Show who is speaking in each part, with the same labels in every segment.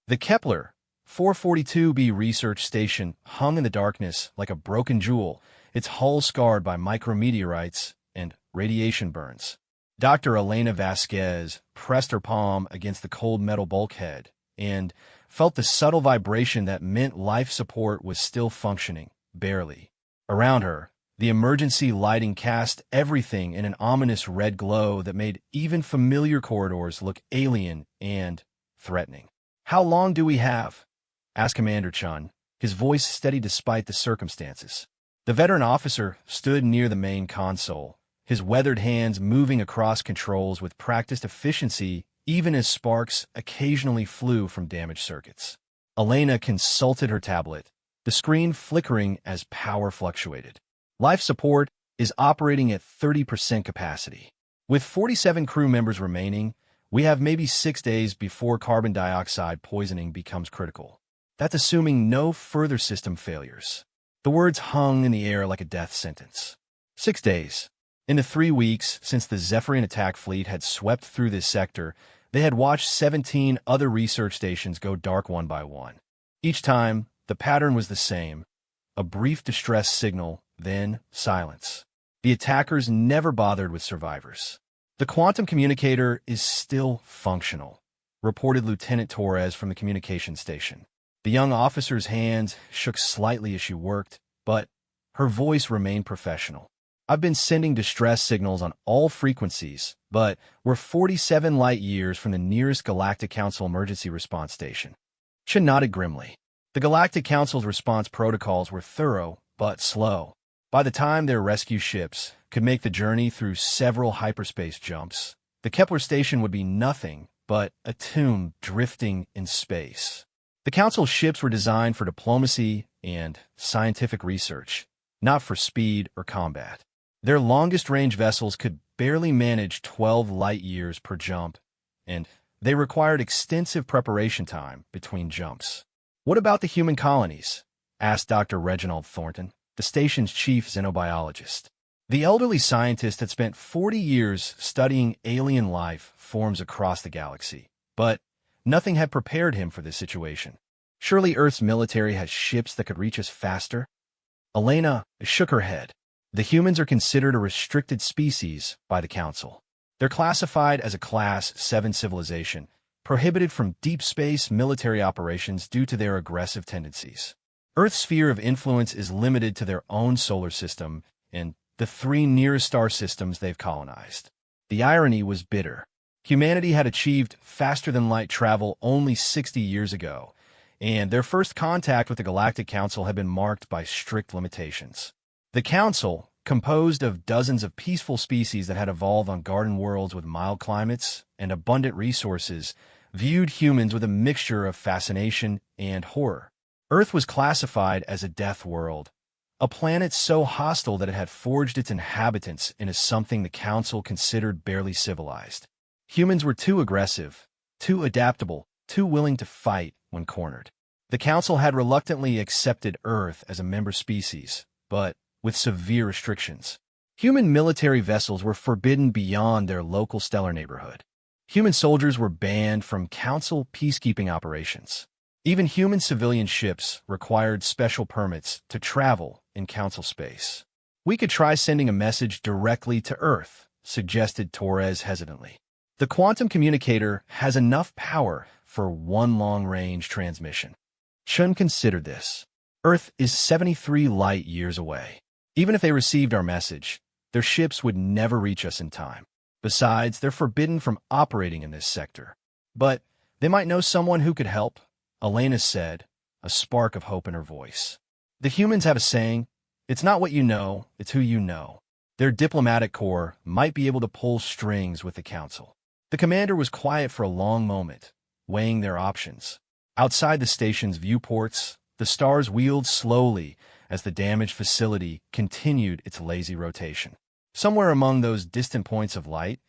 Speaker 1: The Kepler 442b research station hung in the darkness like a broken jewel, its hull scarred by micrometeorites and radiation burns. Dr. Elena Vasquez pressed her palm against the cold metal bulkhead and felt the subtle vibration that meant life support was still functioning, barely. Around her, the emergency lighting cast everything in an ominous red glow that made even familiar corridors look alien and threatening. "How long do we have?" asked Commander Chun, his voice steady despite the circumstances. The veteran officer stood near the main console, his weathered hands moving across controls with practiced efficiency even as sparks occasionally flew from damaged circuits. Elena consulted her tablet, the screen flickering as power fluctuated. Life support is operating at 30% capacity. With 47 crew members remaining, we have maybe 6 days before carbon dioxide poisoning becomes critical. That's assuming no further system failures. The words hung in the air like a death sentence. 6 days. In the 3 weeks since the Zephyrian attack fleet had swept through this sector, they had watched 17 other research stations go dark one by one. Each time, the pattern was the same: a brief distress signal, then silence. The attackers never bothered with survivors. "The quantum communicator is still functional," reported Lieutenant Torres from the communication station. The young officer's hands shook slightly as she worked, but her voice remained professional. "I've been sending distress signals on all frequencies, but we're 47 light-years from the nearest Galactic Council emergency response station." Chen nodded grimly. The Galactic Council's response protocols were thorough, but slow. By the time their rescue ships could make the journey through several hyperspace jumps, the Kepler station would be nothing but a tomb drifting in space. The Council's ships were designed for diplomacy and scientific research, not for speed or combat. Their longest-range vessels could barely manage 12 light-years per jump, and they required extensive preparation time between jumps. "What about the human colonies?" asked Dr. Reginald Thornton, the station's chief xenobiologist. The elderly scientist had spent 40 years studying alien life forms across the galaxy, but nothing had prepared him for this situation. "Surely Earth's military has ships that could reach us faster?" Elena shook her head. "The humans are considered a restricted species by the Council. They're classified as a Class 7 civilization, prohibited from deep space military operations due to their aggressive tendencies. Earth's sphere of influence is limited to their own solar system and the 3 nearest star systems they've colonized." The irony was bitter. Humanity had achieved faster-than-light travel only 60 years ago, and their first contact with the Galactic Council had been marked by strict limitations. The Council, composed of dozens of peaceful species that had evolved on garden worlds with mild climates and abundant resources, viewed humans with a mixture of fascination and horror. Earth was classified as a death world, a planet so hostile that it had forged its inhabitants into something the Council considered barely civilized. Humans were too aggressive, too adaptable, too willing to fight when cornered. The Council had reluctantly accepted Earth as a member species, but with severe restrictions. Human military vessels were forbidden beyond their local stellar neighborhood. Human soldiers were banned from Council peacekeeping operations. Even human civilian ships required special permits to travel in Council space. "We could try sending a message directly to Earth," suggested Torres hesitantly. "The quantum communicator has enough power for one long-range transmission." Chun considered this. Earth is 73 light-years away. Even if they received our message, their ships would never reach us in time. Besides, they're forbidden from operating in this sector. "But they might know someone who could help," Elena said, a spark of hope in her voice. "The humans have a saying, it's not what you know, it's who you know." Their diplomatic corps might be able to pull strings with the Council. The commander was quiet for a long moment, weighing their options. Outside the station's viewports, the stars wheeled slowly as the damaged facility continued its lazy rotation. Somewhere among those distant points of light,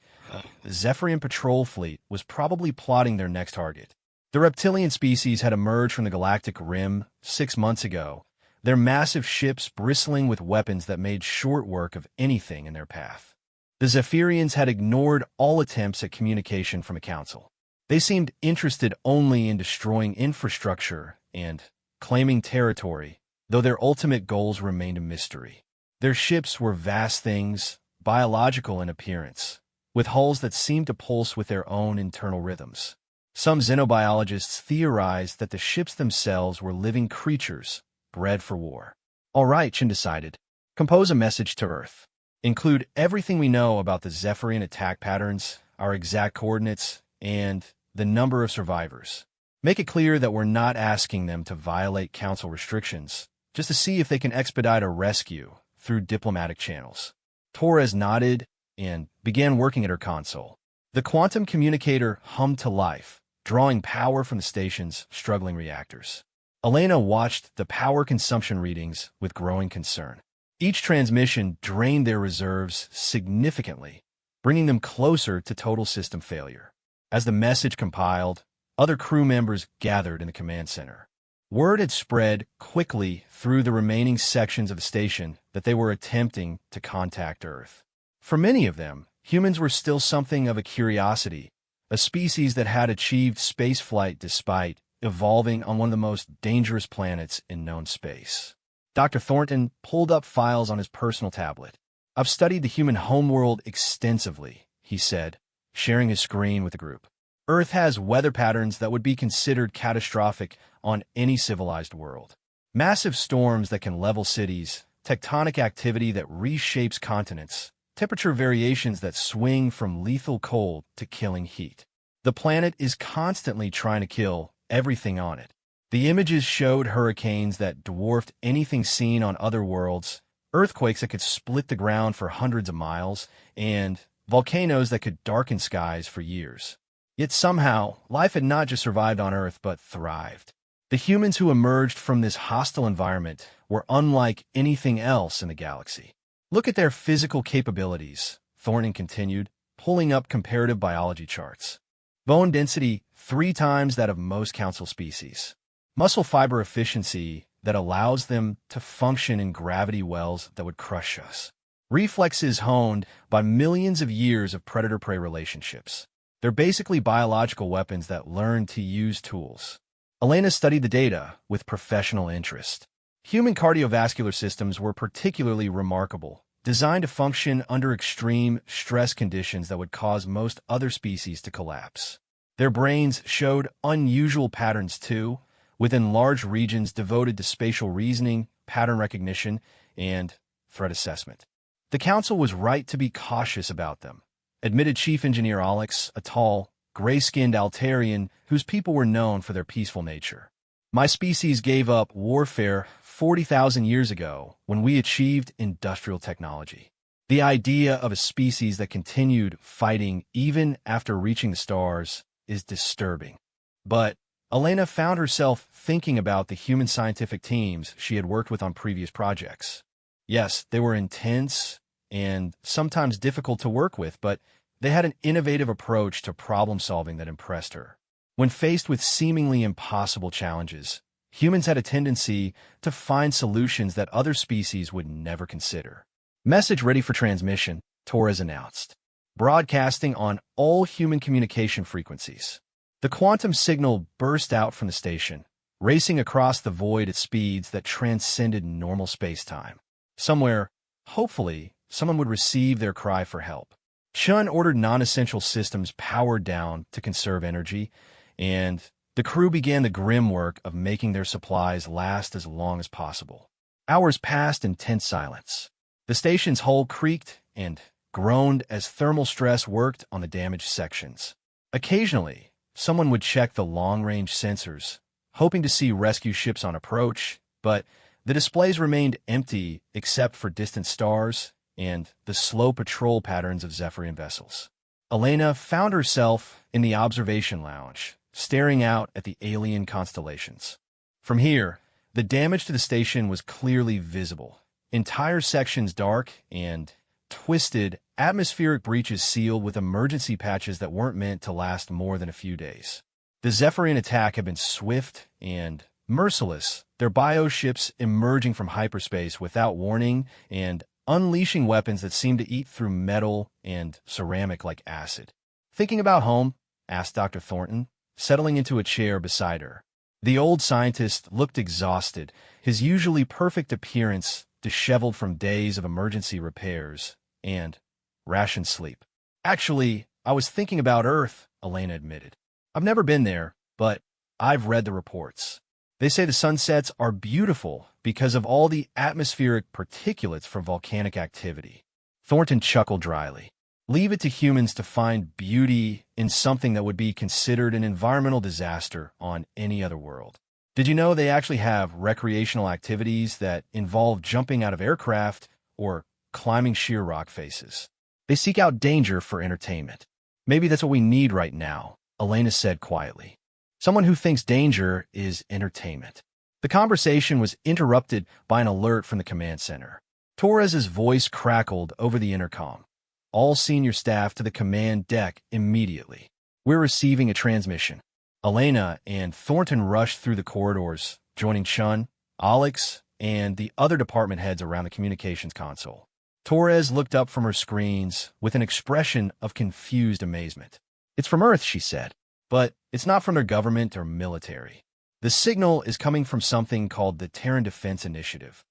Speaker 1: the Zephyrian patrol fleet was probably plotting their next target. The reptilian species had emerged from the galactic rim 6 months ago, their massive ships bristling with weapons that made short work of anything in their path. The Zephyrians had ignored all attempts at communication from a Council. They seemed interested only in destroying infrastructure and claiming territory, though their ultimate goals remained a mystery. Their ships were vast things, biological in appearance, with hulls that seemed to pulse with their own internal rhythms. Some xenobiologists theorized that the ships themselves were living creatures, bred for war. All right, Chin decided. Compose a message to Earth. Include everything we know about the Zephyrian attack patterns, our exact coordinates, and the number of survivors. Make it clear that we're not asking them to violate Council restrictions, just to see if they can expedite a rescue through diplomatic channels. Torres nodded and began working at her console. The quantum communicator hummed to life, drawing power from the station's struggling reactors. Elena watched the power consumption readings with growing concern. Each transmission drained their reserves significantly, bringing them closer to total system failure. As the message compiled, other crew members gathered in the command center. Word had spread quickly through the remaining sections of the station that they were attempting to contact Earth. For many of them, humans were still something of a curiosity, a species that had achieved spaceflight despite evolving on one of the most dangerous planets in known space. Dr. Thornton pulled up files on his personal tablet. I've studied the human homeworld extensively, he said, sharing his screen with the group. Earth has weather patterns that would be considered catastrophic on any civilized world. Massive storms that can level cities, tectonic activity that reshapes continents, temperature variations that swing from lethal cold to killing heat. The planet is constantly trying to kill everything on it. The images showed hurricanes that dwarfed anything seen on other worlds, earthquakes that could split the ground for hundreds of miles, and volcanoes that could darken skies for years. Yet somehow, life had not just survived on Earth but thrived. The humans who emerged from this hostile environment were unlike anything else in the galaxy. Look at their physical capabilities, Thornton continued, pulling up comparative biology charts. Bone density 3 times that of most Council species. Muscle fiber efficiency that allows them to function in gravity wells that would crush us. Reflexes honed by millions of years of predator-prey relationships. They're basically biological weapons that learn to use tools. Elena studied the data with professional interest. Human cardiovascular systems were particularly remarkable, designed to function under extreme stress conditions that would cause most other species to collapse. Their brains showed unusual patterns too, within large regions devoted to spatial reasoning, pattern recognition, and threat assessment. The Council was right to be cautious about them, admitted Chief Engineer Alex, a tall, gray-skinned Altarian whose people were known for their peaceful nature. My species gave up warfare 40,000 years ago when we achieved industrial technology. The idea of a species that continued fighting even after reaching the stars is disturbing. But Elena found herself thinking about the human scientific teams she had worked with on previous projects. Yes, they were intense and sometimes difficult to work with, but they had an innovative approach to problem-solving that impressed her. When faced with seemingly impossible challenges, humans had a tendency to find solutions that other species would never consider. Message ready for transmission, Torres announced, broadcasting on all human communication frequencies. The quantum signal burst out from the station, racing across the void at speeds that transcended normal space-time. Somewhere, hopefully, someone would receive their cry for help. Chun ordered non-essential systems powered down to conserve energy, and the crew began the grim work of making their supplies last as long as possible. Hours passed in tense silence. The station's hull creaked and groaned as thermal stress worked on the damaged sections. Occasionally, someone would check the long-range sensors, hoping to see rescue ships on approach, but the displays remained empty except for distant stars and the slow patrol patterns of Zephyrian vessels. Elena found herself in the observation lounge, staring out at the alien constellations. From here, the damage to the station was clearly visible. Entire sections dark and twisted, atmospheric breaches sealed with emergency patches that weren't meant to last more than a few days. The Zephyrian attack had been swift and merciless, their bioships emerging from hyperspace without warning and unleashing weapons that seemed to eat through metal and ceramic like acid. Thinking about home, asked Dr. Thornton, settling into a chair beside her. The old scientist looked exhausted, his usually perfect appearance disheveled from days of emergency repairs and rationed sleep. Actually, I was thinking about Earth, Elena admitted. I've never been there, but I've read the reports. They say the sunsets are beautiful because of all the atmospheric particulates from volcanic activity. Thornton chuckled dryly. Leave it to humans to find beauty in something that would be considered an environmental disaster on any other world. Did you know they actually have recreational activities that involve jumping out of aircraft or climbing sheer rock faces? They seek out danger for entertainment. Maybe that's what we need right now, Elena said quietly. Someone who thinks danger is entertainment. The conversation was interrupted by an alert from the command center. Torres's voice crackled over the intercom. All senior staff to the command deck immediately. We're receiving a transmission. Elena and Thornton rushed through the corridors, joining Chun, Alex, and the other department heads around the communications console. Torres looked up from her screens with an expression of confused amazement. It's from Earth, she said, but it's not from their government or military. The signal is coming from something called the Terran Defense Initiative.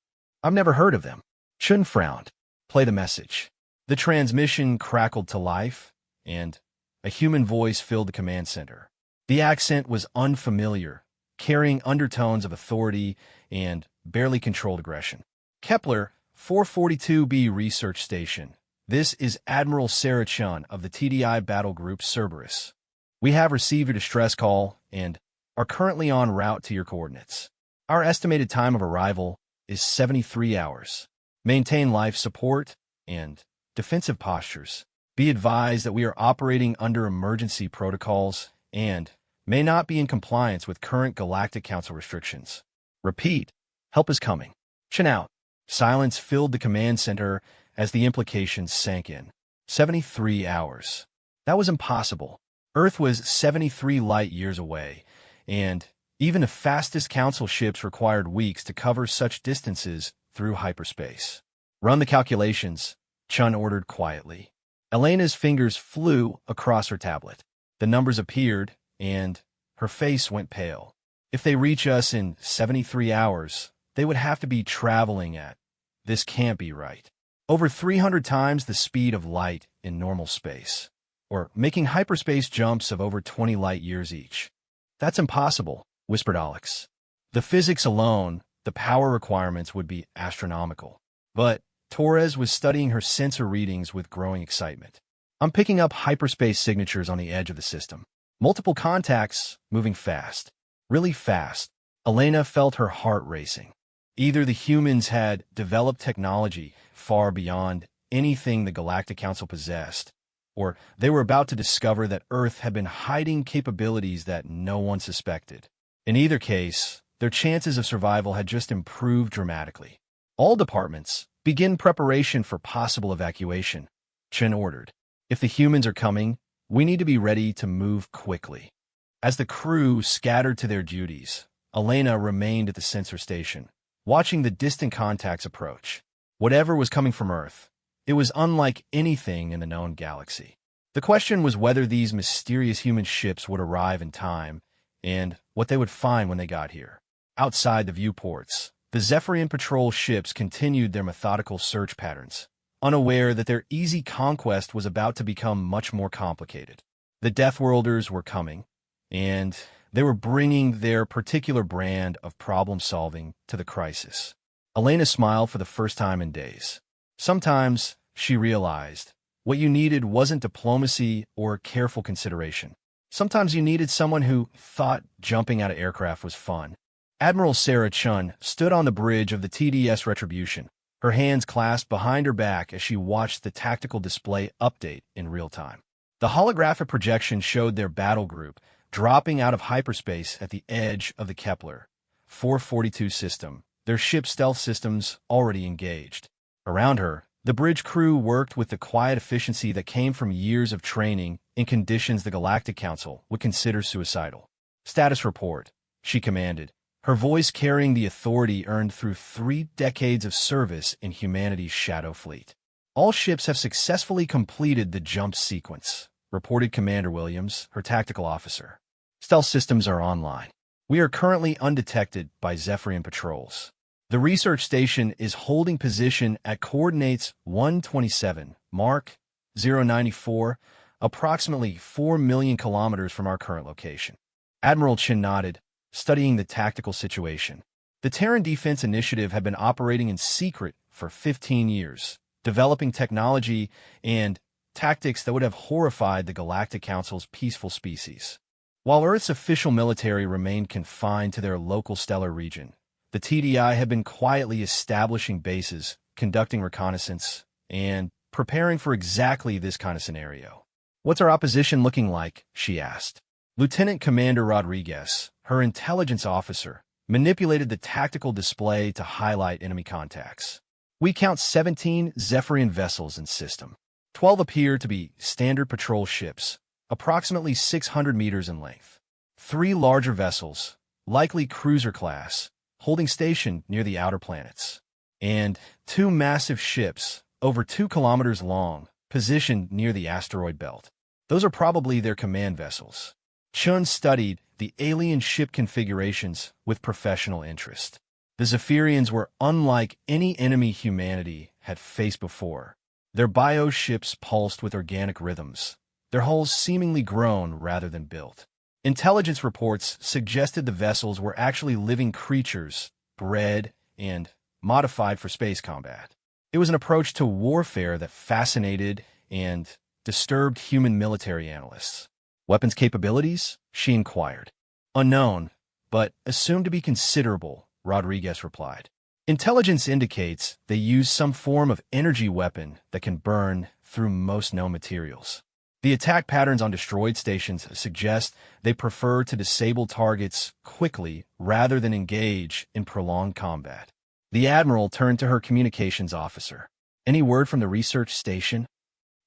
Speaker 1: I've never heard of them. Chun frowned. Play the message. The transmission crackled to life, and a human voice filled the command center. The accent was unfamiliar, carrying undertones of authority and barely controlled aggression. Kepler, 442b Research Station. This is Admiral Sarah Chun of the TDI Battle Group Cerberus. We have received your distress call and are currently en route to your coordinates. Our estimated time of arrival is 73 hours. Maintain life support and defensive postures. Be advised that we are operating under emergency protocols and may not be in compliance with current Galactic Council restrictions. Repeat, help is coming. Chin out. Silence filled the command center as the implications sank in. 73 hours. That was impossible. Earth was 73 light years away, and even the fastest Council ships required weeks to cover such distances through hyperspace. Run the calculations, Chun ordered quietly. Elena's fingers flew across her tablet. The numbers appeared, and her face went pale. If they reach us in 73 hours, they would have to be traveling at, this can't be right, over 300 times the speed of light in normal space, or making hyperspace jumps of over 20 light years each. That's impossible, whispered Alex. The physics alone, the power requirements would be astronomical. But Torres was studying her sensor readings with growing excitement. I'm picking up hyperspace signatures on the edge of the system. Multiple contacts, moving fast. Really fast. Elena felt her heart racing. Either the humans had developed technology far beyond anything the Galactic Council possessed, or they were about to discover that Earth had been hiding capabilities that no one suspected. In either case, their chances of survival had just improved dramatically. All departments, begin preparation for possible evacuation, Chen ordered. If the humans are coming, we need to be ready to move quickly. As the crew scattered to their duties, Elena remained at the sensor station, watching the distant contacts approach. Whatever was coming from Earth, it was unlike anything in the known galaxy. The question was whether these mysterious human ships would arrive in time, and what they would find when they got here. Outside the viewports, the Zephyrian patrol ships continued their methodical search patterns, unaware that their easy conquest was about to become much more complicated. The Deathworlders were coming, and they were bringing their particular brand of problem-solving to the crisis. Elena smiled for the first time in days. Sometimes, she realized, what you needed wasn't diplomacy or careful consideration. Sometimes you needed someone who thought jumping out of aircraft was fun. Admiral Sarah Chun stood on the bridge of the TDS Retribution, her hands clasped behind her back as she watched the tactical display update in real time. The holographic projection showed their battle group dropping out of hyperspace at the edge of the Kepler 442 system, their ship stealth systems already engaged. Around her, the bridge crew worked with the quiet efficiency that came from years of training in conditions the Galactic Council would consider suicidal. Status report, she commanded, her voice carrying the authority earned through 3 decades of service in humanity's shadow fleet. All ships have successfully completed the jump sequence. reported Commander Williams, her tactical officer. Stealth systems are online. We are currently undetected by Zephyrian patrols. The research station is holding position at coordinates 127, Mark 094, approximately 4 million kilometers from our current location. Admiral Chin nodded, studying the tactical situation. The Terran Defense Initiative had been operating in secret for 15 years, developing technology and tactics that would have horrified the Galactic Council's peaceful species. While Earth's official military remained confined to their local stellar region, the TDI had been quietly establishing bases, conducting reconnaissance, and preparing for exactly this kind of scenario. "What's our opposition looking like?" she asked. Lieutenant Commander Rodriguez, her intelligence officer, manipulated the tactical display to highlight enemy contacts. "We count 17 Zephyrian vessels in system. 12 appear to be standard patrol ships, approximately 600 meters in length. 3 larger vessels, likely cruiser class, holding station near the outer planets. And 2 massive ships, over 2 kilometers long, positioned near the asteroid belt. Those are probably their command vessels." Chun studied the alien ship configurations with professional interest. The Zephyrians were unlike any enemy humanity had faced before. Their bioships pulsed with organic rhythms, their hulls seemingly grown rather than built. Intelligence reports suggested the vessels were actually living creatures, bred and modified for space combat. It was an approach to warfare that fascinated and disturbed human military analysts. "Weapons capabilities?" she inquired. "Unknown, but assumed to be considerable," Rodriguez replied. "Intelligence indicates they use some form of energy weapon that can burn through most known materials. The attack patterns on destroyed stations suggest they prefer to disable targets quickly rather than engage in prolonged combat." The Admiral turned to her communications officer. "Any word from the research station?"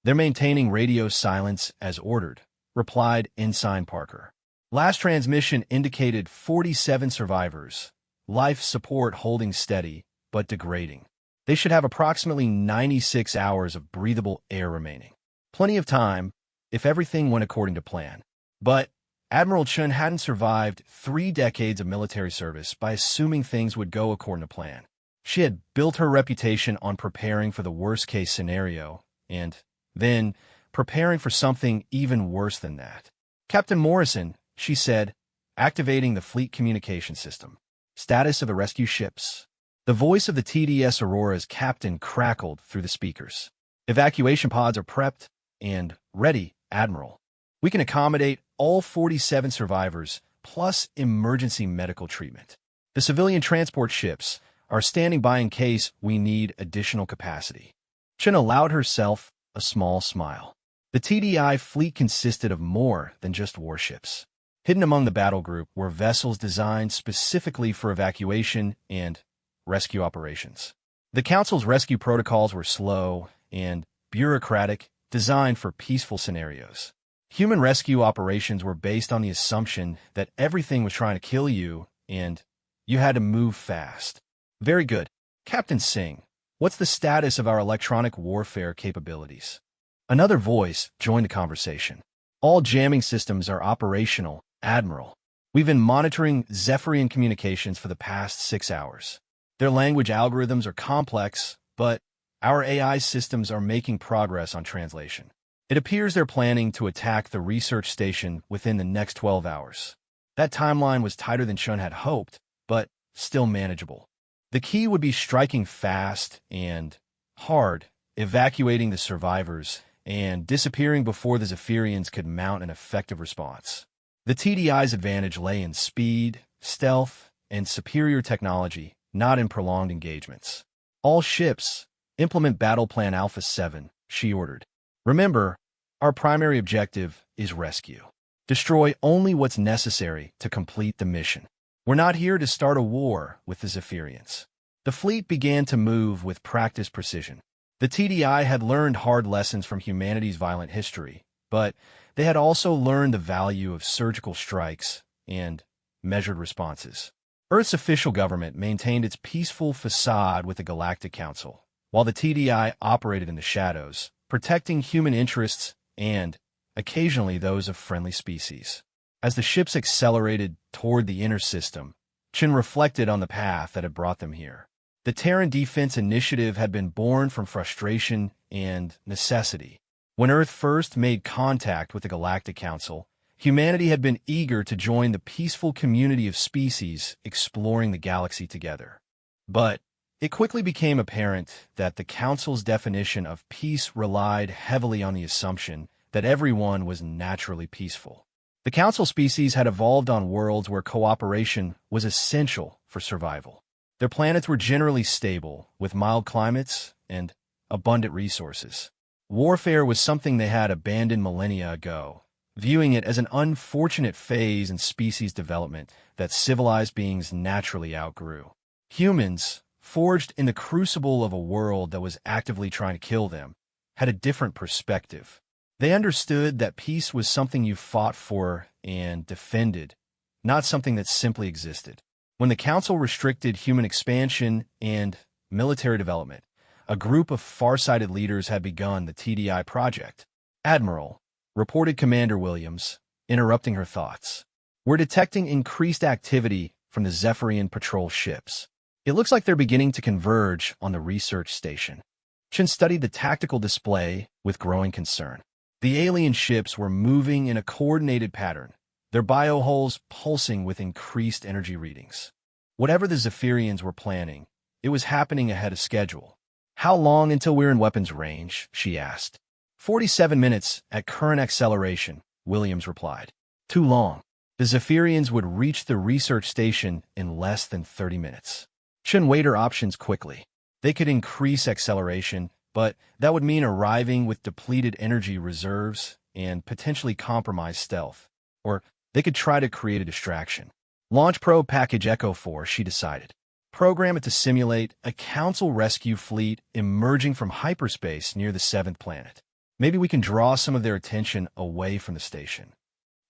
Speaker 1: "They're maintaining radio silence as ordered," replied Ensign Parker. "Last transmission indicated 47 survivors. Life support holding steady, but degrading. They should have approximately 96 hours of breathable air remaining. Plenty of time, if everything went according to plan." But Admiral Chun hadn't survived 3 decades of military service by assuming things would go according to plan. She had built her reputation on preparing for the worst-case scenario, and then preparing for something even worse than that. "Captain Morrison," she said, activating the fleet communication system. "Status of the rescue ships." The voice of the TDS Aurora's captain crackled through the speakers. "Evacuation pods are prepped and ready, Admiral. We can accommodate all 47 survivors, plus emergency medical treatment. The civilian transport ships are standing by in case we need additional capacity." Chen allowed herself a small smile. The TDI fleet consisted of more than just warships. Hidden among the battle group were vessels designed specifically for evacuation and rescue operations. The Council's rescue protocols were slow and bureaucratic, designed for peaceful scenarios. Human rescue operations were based on the assumption that everything was trying to kill you and you had to move fast. "Very good. Captain Singh, what's the status of our electronic warfare capabilities?" Another voice joined the conversation. "All jamming systems are operational, Admiral. We've been monitoring Zephyrian communications for the past 6 hours. Their language algorithms are complex, but our AI systems are making progress on translation. It appears they're planning to attack the research station within the next 12 hours. That timeline was tighter than Chun had hoped, but still manageable. The key would be striking fast and hard, evacuating the survivors, and disappearing before the Zephyrians could mount an effective response. The TDI's advantage lay in speed, stealth, and superior technology, not in prolonged engagements. "All ships, implement Battle Plan Alpha 7, she ordered. "Remember, our primary objective is rescue. Destroy only what's necessary to complete the mission. We're not here to start a war with the Zephyrians." The fleet began to move with practiced precision. The TDI had learned hard lessons from humanity's violent history, but they had also learned the value of surgical strikes and measured responses. Earth's official government maintained its peaceful facade with the Galactic Council, while the TDI operated in the shadows, protecting human interests and occasionally those of friendly species. As the ships accelerated toward the inner system, Chen reflected on the path that had brought them here. The Terran Defense Initiative had been born from frustration and necessity. When Earth first made contact with the Galactic Council, humanity had been eager to join the peaceful community of species exploring the galaxy together. But it quickly became apparent that the Council's definition of peace relied heavily on the assumption that everyone was naturally peaceful. The Council species had evolved on worlds where cooperation was essential for survival. Their planets were generally stable, with mild climates and abundant resources. Warfare was something they had abandoned millennia ago, viewing it as an unfortunate phase in species development that civilized beings naturally outgrew. Humans, forged in the crucible of a world that was actively trying to kill them, had a different perspective. They understood that peace was something you fought for and defended, not something that simply existed. When the Council restricted human expansion and military development, a group of far-sighted leaders had begun the TDI project. Admiral, reported Commander Williams, interrupting her thoughts. We're detecting increased activity from the Zephyrian patrol ships. It looks like they're beginning to converge on the research station. Chen studied the tactical display with growing concern. The alien ships were moving in a coordinated pattern, their bioholes pulsing with increased energy readings. Whatever the Zephyrians were planning, it was happening ahead of schedule. How long until we're in weapons range? She asked. 47 minutes at current acceleration, Williams replied. Too long. The Zephyrians would reach the research station in less than 30 minutes. Chen weighed her options quickly. They could increase acceleration, but that would mean arriving with depleted energy reserves and potentially compromise stealth. Or they could try to create a distraction. Launch probe package Echo 4, she decided. Program it to simulate a Council rescue fleet emerging from hyperspace near the 7th planet. Maybe we can draw some of their attention away from the station.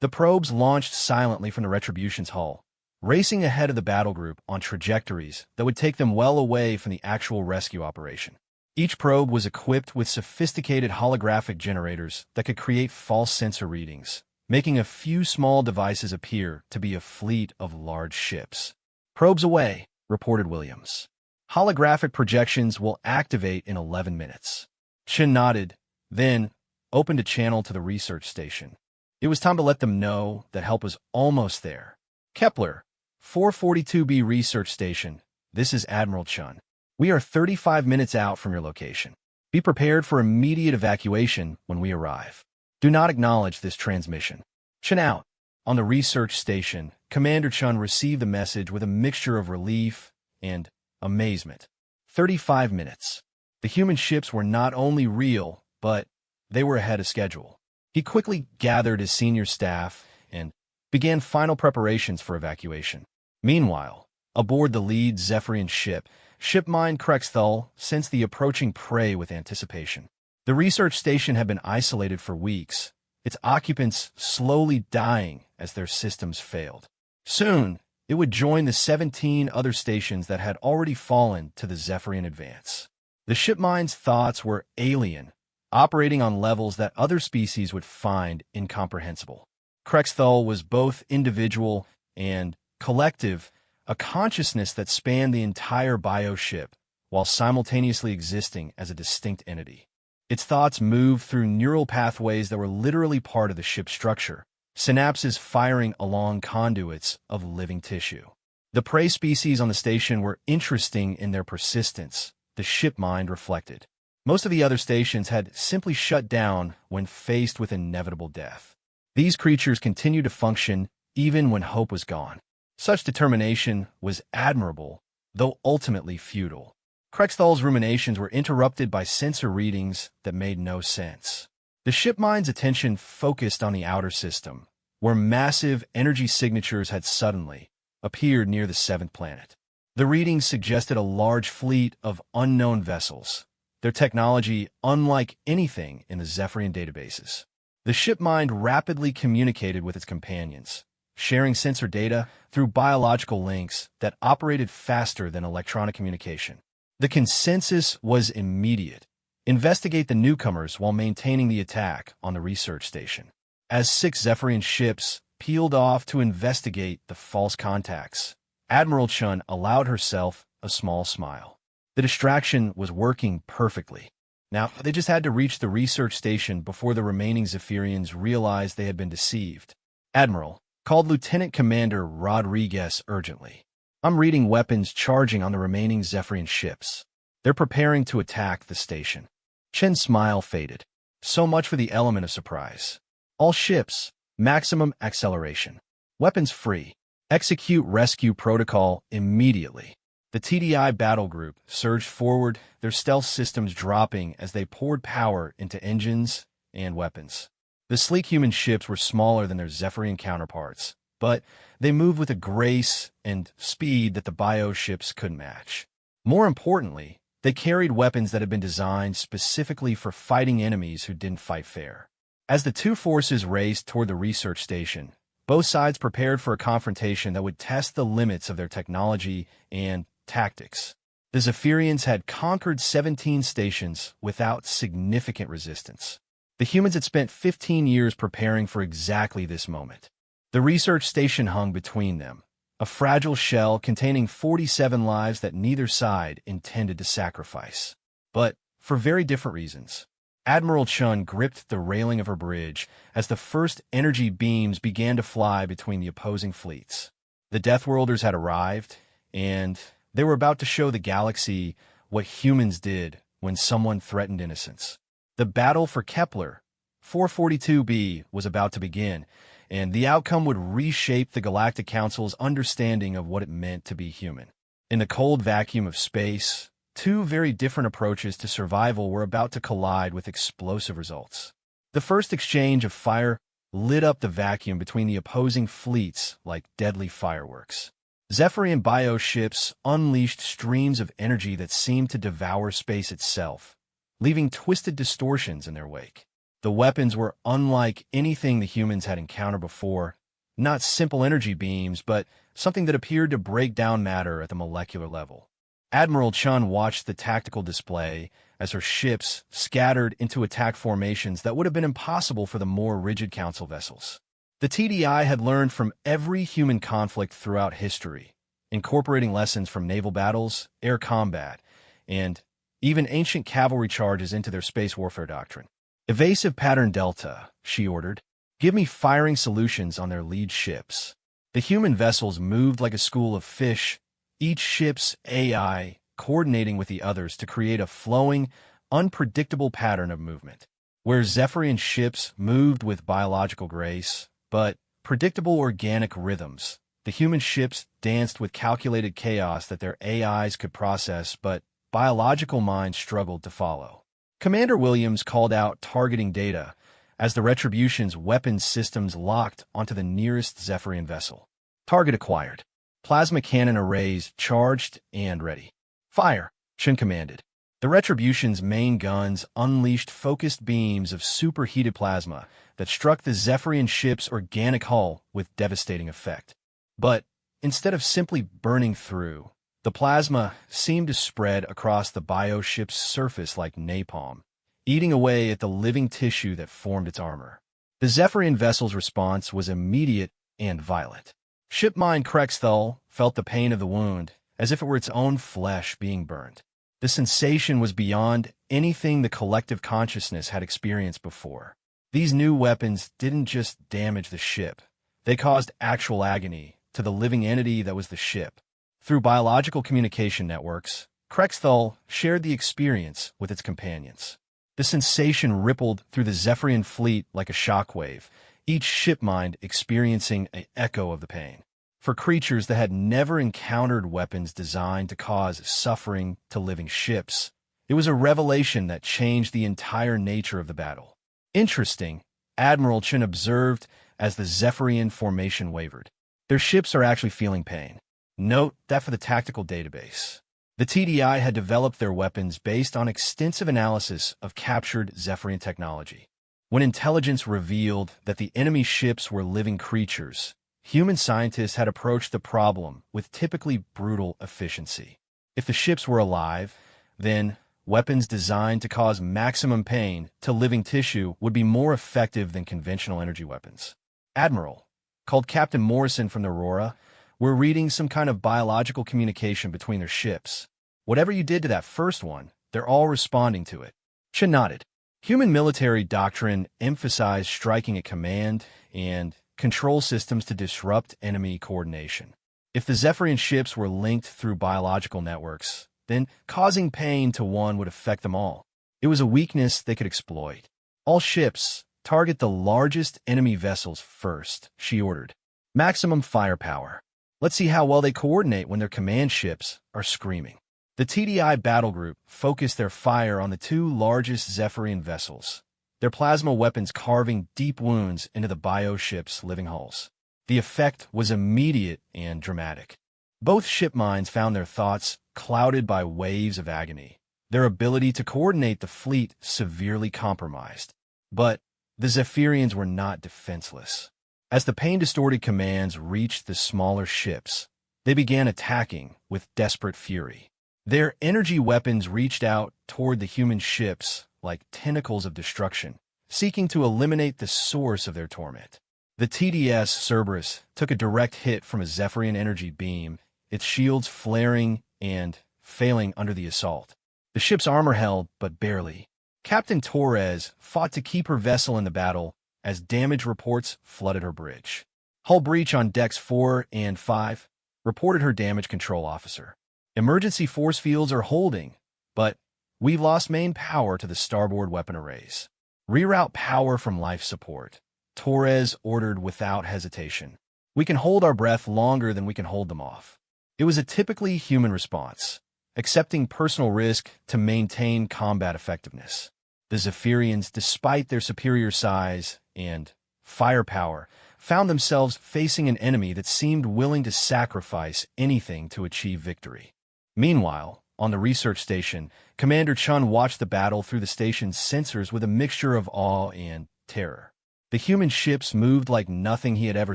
Speaker 1: The probes launched silently from the Retribution's hull, racing ahead of the battle group on trajectories that would take them well away from the actual rescue operation. Each probe was equipped with sophisticated holographic generators that could create false sensor readings, making a few small devices appear to be a fleet of large ships. Probes away, reported Williams. Holographic projections will activate in 11 minutes. Chen nodded, then opened a channel to the research station. It was time to let them know that help was almost there. Kepler, 442b Research Station, this is Admiral Chen. We are 35 minutes out from your location. Be prepared for immediate evacuation when we arrive. Do not acknowledge this transmission. Chen out. On the research station, Commander Chen received the message with a mixture of relief and amazement. 35 minutes. The human ships were not only real, but they were ahead of schedule. He quickly gathered his senior staff and began final preparations for evacuation. Meanwhile, aboard the lead Zephyrian ship, shipmind Krexthal sensed the approaching prey with anticipation. The research station had been isolated for weeks, its occupants slowly dying as their systems failed. Soon, it would join the 17 other stations that had already fallen to the Zephyrian advance. The shipmind's thoughts were alien, operating on levels that other species would find incomprehensible. Krexthal was both individual and collective, a consciousness that spanned the entire bioship while simultaneously existing as a distinct entity. Its thoughts moved through neural pathways that were literally part of the ship's structure, synapses firing along conduits of living tissue. The prey species on the station were interesting in their persistence, the ship mind reflected. Most of the other stations had simply shut down when faced with inevitable death. These creatures continued to function even when hope was gone. Such determination was admirable, though ultimately futile. Krexthal's ruminations were interrupted by sensor readings that made no sense. The shipmind's attention focused on the outer system, where massive energy signatures had suddenly appeared near the 7th planet. The readings suggested a large fleet of unknown vessels, their technology unlike anything in the Zephyrian databases. The shipmind rapidly communicated with its companions, sharing sensor data through biological links that operated faster than electronic communication. The consensus was immediate. Investigate the newcomers while maintaining the attack on the research station. As 6 Zephyrian ships peeled off to investigate the false contacts, Admiral Chun allowed herself a small smile. The distraction was working perfectly. Now, they just had to reach the research station before the remaining Zephyrians realized they had been deceived. "Admiral," called Lieutenant Commander Rodriguez urgently. "I'm reading weapons charging on the remaining Zephyrian ships. They're preparing to attack the station." Chen's smile faded. So much for the element of surprise. "All ships, maximum acceleration. Weapons free. Execute rescue protocol immediately." The TDI battle group surged forward, their stealth systems dropping as they poured power into engines and weapons. The sleek human ships were smaller than their Zephyrian counterparts, but they moved with a grace and speed that the bio ships couldn't match. More importantly, they carried weapons that had been designed specifically for fighting enemies who didn't fight fair. As the two forces raced toward the research station, both sides prepared for a confrontation that would test the limits of their technology and tactics. The Zephyrians had conquered 17 stations without significant resistance. The humans had spent 15 years preparing for exactly this moment. The research station hung between them, a fragile shell containing 47 lives that neither side intended to sacrifice. But for very different reasons. Admiral Chun gripped the railing of her bridge as the first energy beams began to fly between the opposing fleets. The Deathworlders had arrived, and they were about to show the galaxy what humans did when someone threatened innocence. The battle for Kepler 442b was about to begin, and the outcome would reshape the Galactic Council's understanding of what it meant to be human. In the cold vacuum of space, two very different approaches to survival were about to collide with explosive results. The first exchange of fire lit up the vacuum between the opposing fleets like deadly fireworks. Zephyrian bio ships unleashed streams of energy that seemed to devour space itself, leaving twisted distortions in their wake. The weapons were unlike anything the humans had encountered before, not simple energy beams, but something that appeared to break down matter at the molecular level. Admiral Chun watched the tactical display as her ships scattered into attack formations that would have been impossible for the more rigid Council vessels. The TDI had learned from every human conflict throughout history, incorporating lessons from naval battles, air combat, and even ancient cavalry charges into their space warfare doctrine. "Evasive pattern Delta," she ordered. "Give me firing solutions on their lead ships." The human vessels moved like a school of fish, each ship's AI coordinating with the others to create a flowing, unpredictable pattern of movement. Where Zephyrian ships moved with biological grace, but predictable organic rhythms, the human ships danced with calculated chaos that their AIs could process, but biological minds struggled to follow. Commander Williams called out targeting data as the Retribution's weapons systems locked onto the nearest Zephyrian vessel. "Target acquired. Plasma cannon arrays charged and ready." "Fire," Chun commanded. The Retribution's main guns unleashed focused beams of superheated plasma that struck the Zephyrian ship's organic hull with devastating effect. But instead of simply burning through, the plasma seemed to spread across the bio ship's surface like napalm, eating away at the living tissue that formed its armor. The Zephyrian vessel's response was immediate and violent. Shipmine Krexthal felt the pain of the wound, as if it were its own flesh being burned. The sensation was beyond anything the collective consciousness had experienced before. These new weapons didn't just damage the ship. They caused actual agony to the living entity that was the ship. Through biological communication networks, Krexthal shared the experience with its companions. The sensation rippled through the Zephyrian fleet like a shockwave, each shipmind experiencing an echo of the pain. For creatures that had never encountered weapons designed to cause suffering to living ships, it was a revelation that changed the entire nature of the battle. Interesting, Admiral Chun observed as the Zephyrian formation wavered. Their ships are actually feeling pain. Note that for the tactical database. The TDI had developed their weapons based on extensive analysis of captured Zephyrian technology. When intelligence revealed that the enemy ships were living creatures, human scientists had approached the problem with typically brutal efficiency. If the ships were alive, then weapons designed to cause maximum pain to living tissue would be more effective than conventional energy weapons. Admiral, called Captain Morrison from the Aurora, were reading some kind of biological communication between their ships. Whatever you did to that first one, they're all responding to it. Chen nodded. Human military doctrine emphasized striking at command and control systems to disrupt enemy coordination. If the Zephyrian ships were linked through biological networks, then causing pain to one would affect them all. It was a weakness they could exploit. All ships, target the largest enemy vessels first, she ordered. Maximum firepower. Let's see how well they coordinate when their command ships are screaming. The TDI battle group focused their fire on the two largest Zephyrian vessels, their plasma weapons carving deep wounds into the bio-ships' living hulls. The effect was immediate and dramatic. Both ship minds found their thoughts clouded by waves of agony, their ability to coordinate the fleet severely compromised. But the Zephyrians were not defenseless. As the pain-distorted commands reached the smaller ships, they began attacking with desperate fury. Their energy weapons reached out toward the human ships like tentacles of destruction, seeking to eliminate the source of their torment. The TDS Cerberus took a direct hit from a Zephyrian energy beam, its shields flaring and failing under the assault. The ship's armor held, but barely. Captain Torres fought to keep her vessel in the battle as damage reports flooded her bridge. Hull breach on decks 4 and 5, reported her damage control officer. Emergency force fields are holding, but we've lost main power to the starboard weapon arrays. Reroute power from life support, Torres ordered without hesitation. We can hold our breath longer than we can hold them off. It was a typically human response, accepting personal risk to maintain combat effectiveness. The Zephyrians, despite their superior size and firepower, found themselves facing an enemy that seemed willing to sacrifice anything to achieve victory. Meanwhile, on the research station, Commander Chun watched the battle through the station's sensors with a mixture of awe and terror. The human ships moved like nothing he had ever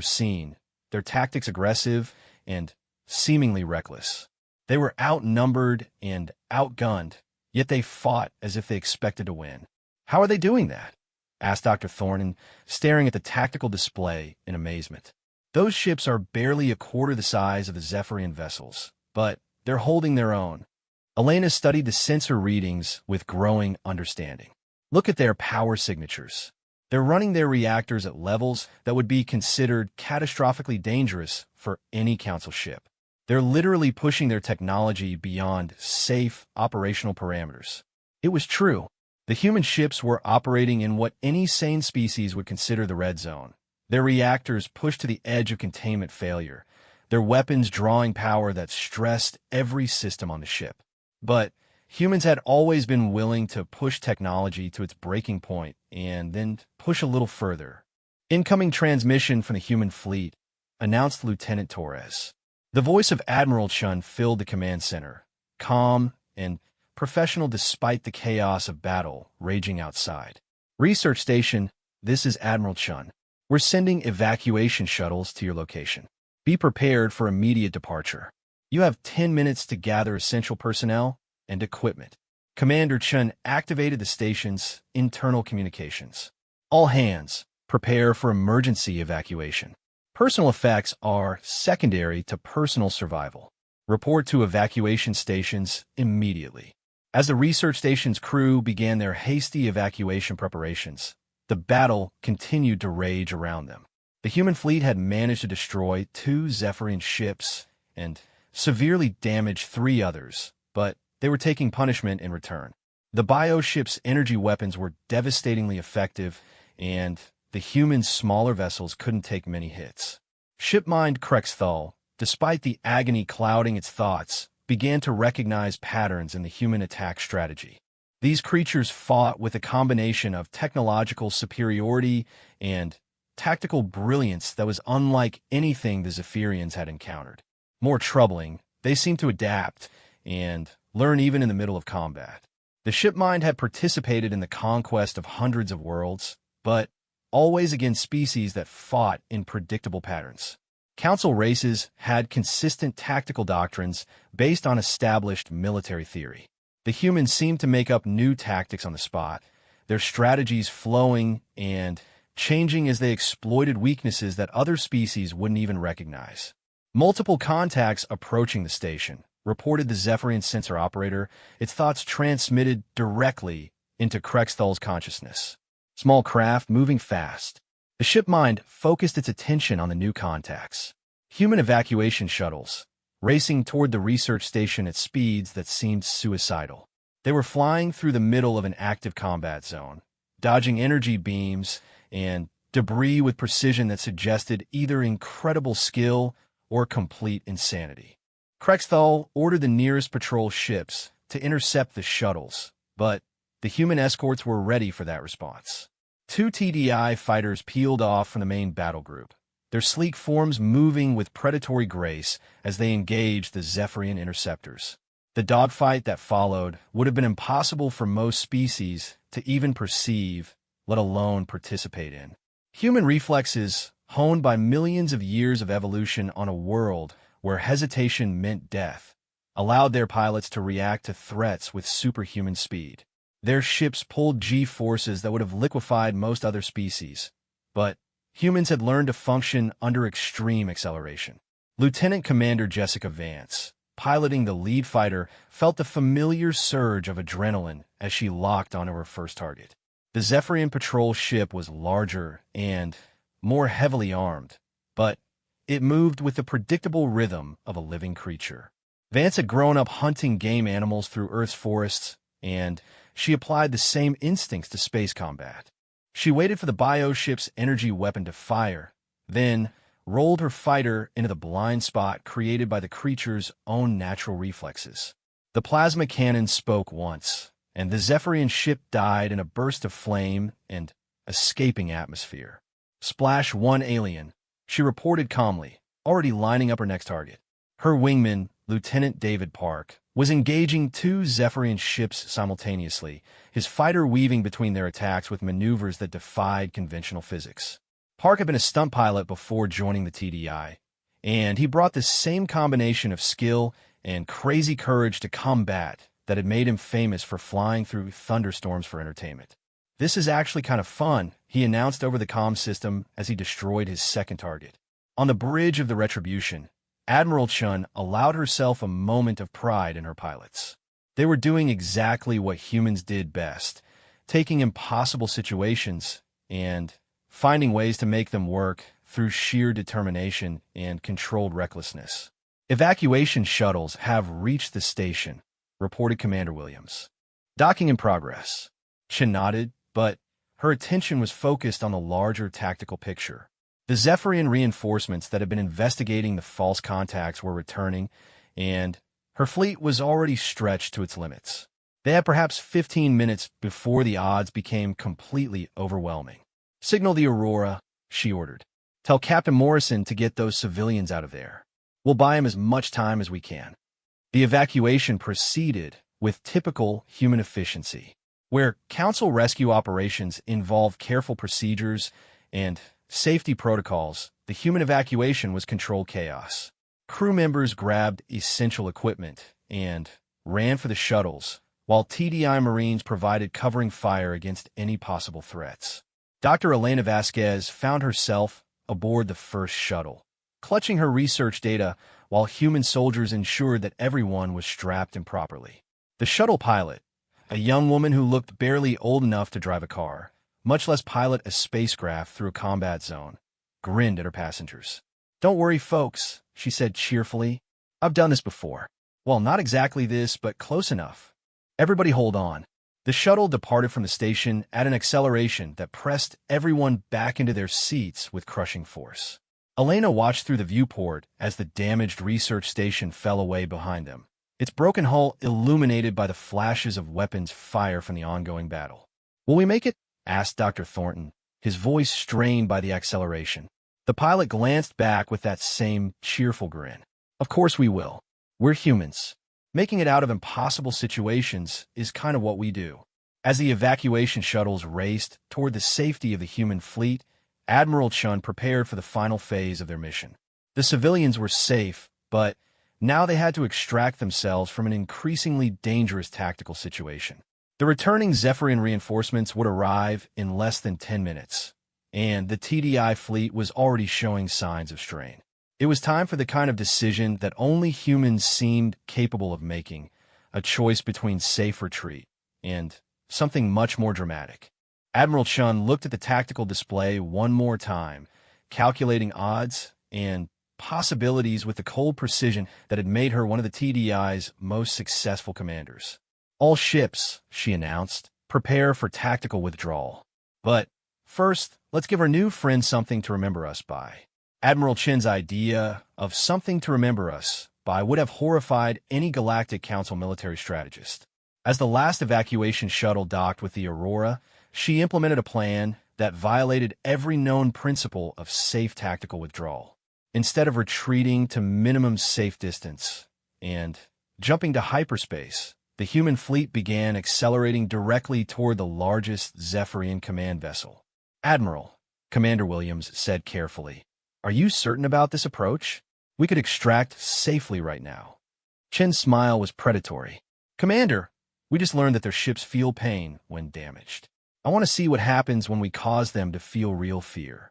Speaker 1: seen, their tactics aggressive and seemingly reckless. They were outnumbered and outgunned, yet they fought as if they expected to win. "How are they doing that?" asked Dr. Thornton, staring at the tactical display in amazement. "Those ships are barely a quarter the size of the Zephyrian vessels, but they're holding their own." Elena studied the sensor readings with growing understanding. "Look at their power signatures. They're running their reactors at levels that would be considered catastrophically dangerous for any Council ship. They're literally pushing their technology beyond safe operational parameters." It was true. The human ships were operating in what any sane species would consider the red zone. Their reactors pushed to the edge of containment failure, their weapons drawing power that stressed every system on the ship. But humans had always been willing to push technology to its breaking point and then push a little further. "Incoming transmission from the human fleet," announced Lieutenant Torres. The voice of Admiral Chun filled the command center, calm and professional despite the chaos of battle raging outside. "Research station, this is Admiral Chun. We're sending evacuation shuttles to your location. Be prepared for immediate departure. You have 10 minutes to gather essential personnel and equipment." Commander Chun activated the station's internal communications. "All hands, prepare for emergency evacuation. Personal effects are secondary to personal survival. Report to evacuation stations immediately." As the research station's crew began their hasty evacuation preparations, the battle continued to rage around them. The human fleet had managed to destroy 2 Zephyrian ships and severely damaged 3 others, but they were taking punishment in return. The bio-ships' energy weapons were devastatingly effective, and the human smaller vessels couldn't take many hits. Shipmind Krexthal, despite the agony clouding its thoughts, began to recognize patterns in the human attack strategy. These creatures fought with a combination of technological superiority and tactical brilliance that was unlike anything the Zephyrians had encountered. More troubling, they seemed to adapt and learn even in the middle of combat. The shipmind had participated in the conquest of hundreds of worlds, but always against species that fought in predictable patterns. Council races had consistent tactical doctrines based on established military theory. The humans seemed to make up new tactics on the spot, their strategies flowing and changing as they exploited weaknesses that other species wouldn't even recognize. Multiple contacts approaching the station, reported the Zephyrian sensor operator, its thoughts transmitted directly into Krexthal's consciousness. Small craft moving fast. The ship mind focused its attention on the new contacts. Human evacuation shuttles, racing toward the research station at speeds that seemed suicidal. They were flying through the middle of an active combat zone, dodging energy beams and debris with precision that suggested either incredible skill or complete insanity. Krexthal ordered the nearest patrol ships to intercept the shuttles, but the human escorts were ready for that response. 2 TDI fighters peeled off from the main battle group, their sleek forms moving with predatory grace as they engaged the Zephyrian interceptors. The dogfight that followed would have been impossible for most species to even perceive, let alone participate in. Human reflexes, honed by millions of years of evolution on a world where hesitation meant death, allowed their pilots to react to threats with superhuman speed. Their ships pulled G-forces that would have liquefied most other species, but humans had learned to function under extreme acceleration. Lieutenant Commander Jessica Vance, piloting the lead fighter, felt the familiar surge of adrenaline as she locked onto her first target. The Zephyrian patrol ship was larger and more heavily armed, but it moved with the predictable rhythm of a living creature. Vance had grown up hunting game animals through Earth's forests, and she applied the same instincts to space combat. She waited for the bioship's energy weapon to fire, then rolled her fighter into the blind spot created by the creature's own natural reflexes. The plasma cannon spoke once, and the Zephyrian ship died in a burst of flame and escaping atmosphere. Splash 1 alien, she reported calmly, already lining up her next target. Her wingman, Lieutenant David Park, was engaging 2 Zephyrian ships simultaneously, his fighter weaving between their attacks with maneuvers that defied conventional physics. Park had been a stunt pilot before joining the TDI, and he brought the same combination of skill and crazy courage to combat that had made him famous for flying through thunderstorms for entertainment. "This is actually kind of fun," he announced over the comm system as he destroyed his second target. On the bridge of the Retribution, Admiral Chun allowed herself a moment of pride in her pilots. They were doing exactly what humans did best, taking impossible situations and finding ways to make them work through sheer determination and controlled recklessness. "Evacuation shuttles have reached the station," reported Commander Williams. "Docking in progress." Chun nodded, but her attention was focused on the larger tactical picture. The Zephyrian reinforcements that had been investigating the false contacts were returning, and her fleet was already stretched to its limits. They had perhaps 15 minutes before the odds became completely overwhelming. "Signal the Aurora," she ordered. "Tell Captain Morrison to get those civilians out of there. We'll buy him as much time as we can." The evacuation proceeded with typical human efficiency. Where Council rescue operations involve careful procedures and safety protocols, the human evacuation was controlled chaos. Crew members grabbed essential equipment and ran for the shuttles, while TDI Marines provided covering fire against any possible threats. Dr. Elena Vasquez found herself aboard the first shuttle, clutching her research data while human soldiers ensured that everyone was strapped in properly. The shuttle pilot, a young woman who looked barely old enough to drive a car, much less pilot a spacecraft through a combat zone, grinned at her passengers. "Don't worry, folks," she said cheerfully. "I've done this before. Well, not exactly this, but close enough. Everybody hold on." The shuttle departed from the station at an acceleration that pressed everyone back into their seats with crushing force. Elena watched through the viewport as the damaged research station fell away behind them, its broken hull illuminated by the flashes of weapons fire from the ongoing battle. "Will we make it?" asked Dr. Thornton, his voice strained by the acceleration. The pilot glanced back with that same cheerful grin. "Of course we will. We're humans. Making it out of impossible situations is kind of what we do." As the evacuation shuttles raced toward the safety of the human fleet, Admiral Chun prepared for the final phase of their mission. The civilians were safe, but Now they had to extract themselves from an increasingly dangerous tactical situation. The returning Zephyrian reinforcements would arrive in less than 10 minutes, and the TDI fleet was already showing signs of strain. It was time for the kind of decision that only humans seemed capable of making, a choice between safe retreat and something much more dramatic. Admiral Chun looked at the tactical display one more time, calculating odds and possibilities with the cold precision that had made her one of the TDI's most successful commanders. "All ships," she announced, "prepare for tactical withdrawal. But first, let's give our new friend something to remember us by." Admiral Chin's idea of something to remember us by would have horrified any Galactic Council military strategist. As the last evacuation shuttle docked with the Aurora, she implemented a plan that violated every known principle of safe tactical withdrawal. Instead of retreating to minimum safe distance and jumping to hyperspace, the human fleet began accelerating directly toward the largest Zephyrian command vessel. "Admiral," Commander Williams said carefully, "are you certain about this approach? We could extract safely right now." Chen's smile was predatory. "Commander, we just learned that their ships feel pain when damaged. I want to see what happens when we cause them to feel real fear."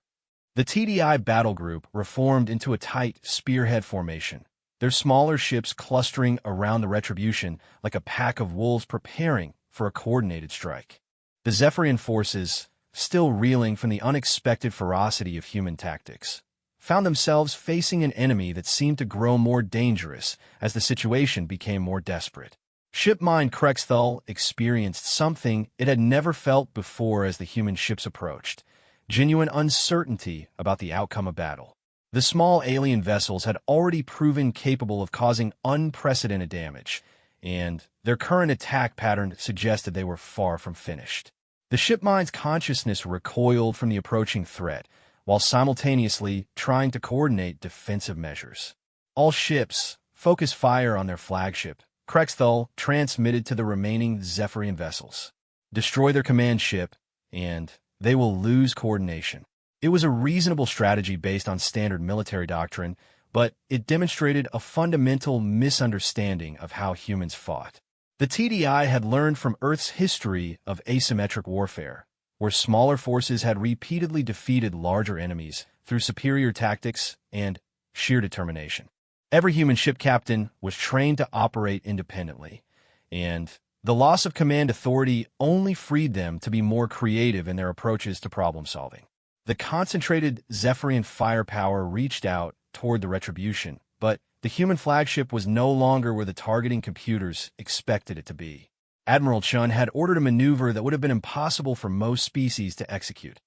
Speaker 1: The TDI battle group reformed into a tight spearhead formation, their smaller ships clustering around the Retribution like a pack of wolves preparing for a coordinated strike. The Zephyrian forces, still reeling from the unexpected ferocity of human tactics, found themselves facing an enemy that seemed to grow more dangerous as the situation became more desperate. Shipmind Krexthal experienced something it had never felt before as the human ships approached: genuine uncertainty about the outcome of battle. The small alien vessels had already proven capable of causing unprecedented damage, and their current attack pattern suggested they were far from finished. The shipmind's consciousness recoiled from the approaching threat, while simultaneously trying to coordinate defensive measures. "All ships, focus fire on their flagship," Krexthal transmitted to the remaining Zephyrian vessels. "Destroy their command ship, and they will lose coordination." It was a reasonable strategy based on standard military doctrine, but it demonstrated a fundamental misunderstanding of how humans fought. The TDI had learned from Earth's history of asymmetric warfare, where smaller forces had repeatedly defeated larger enemies through superior tactics and sheer determination. Every human ship captain was trained to operate independently, and the loss of command authority only freed them to be more creative in their approaches to problem-solving. The concentrated Zephyrian firepower reached out toward the Retribution, but the human flagship was no longer where the targeting computers expected it to be. Admiral Chun had ordered a maneuver that would have been impossible for most species to execute: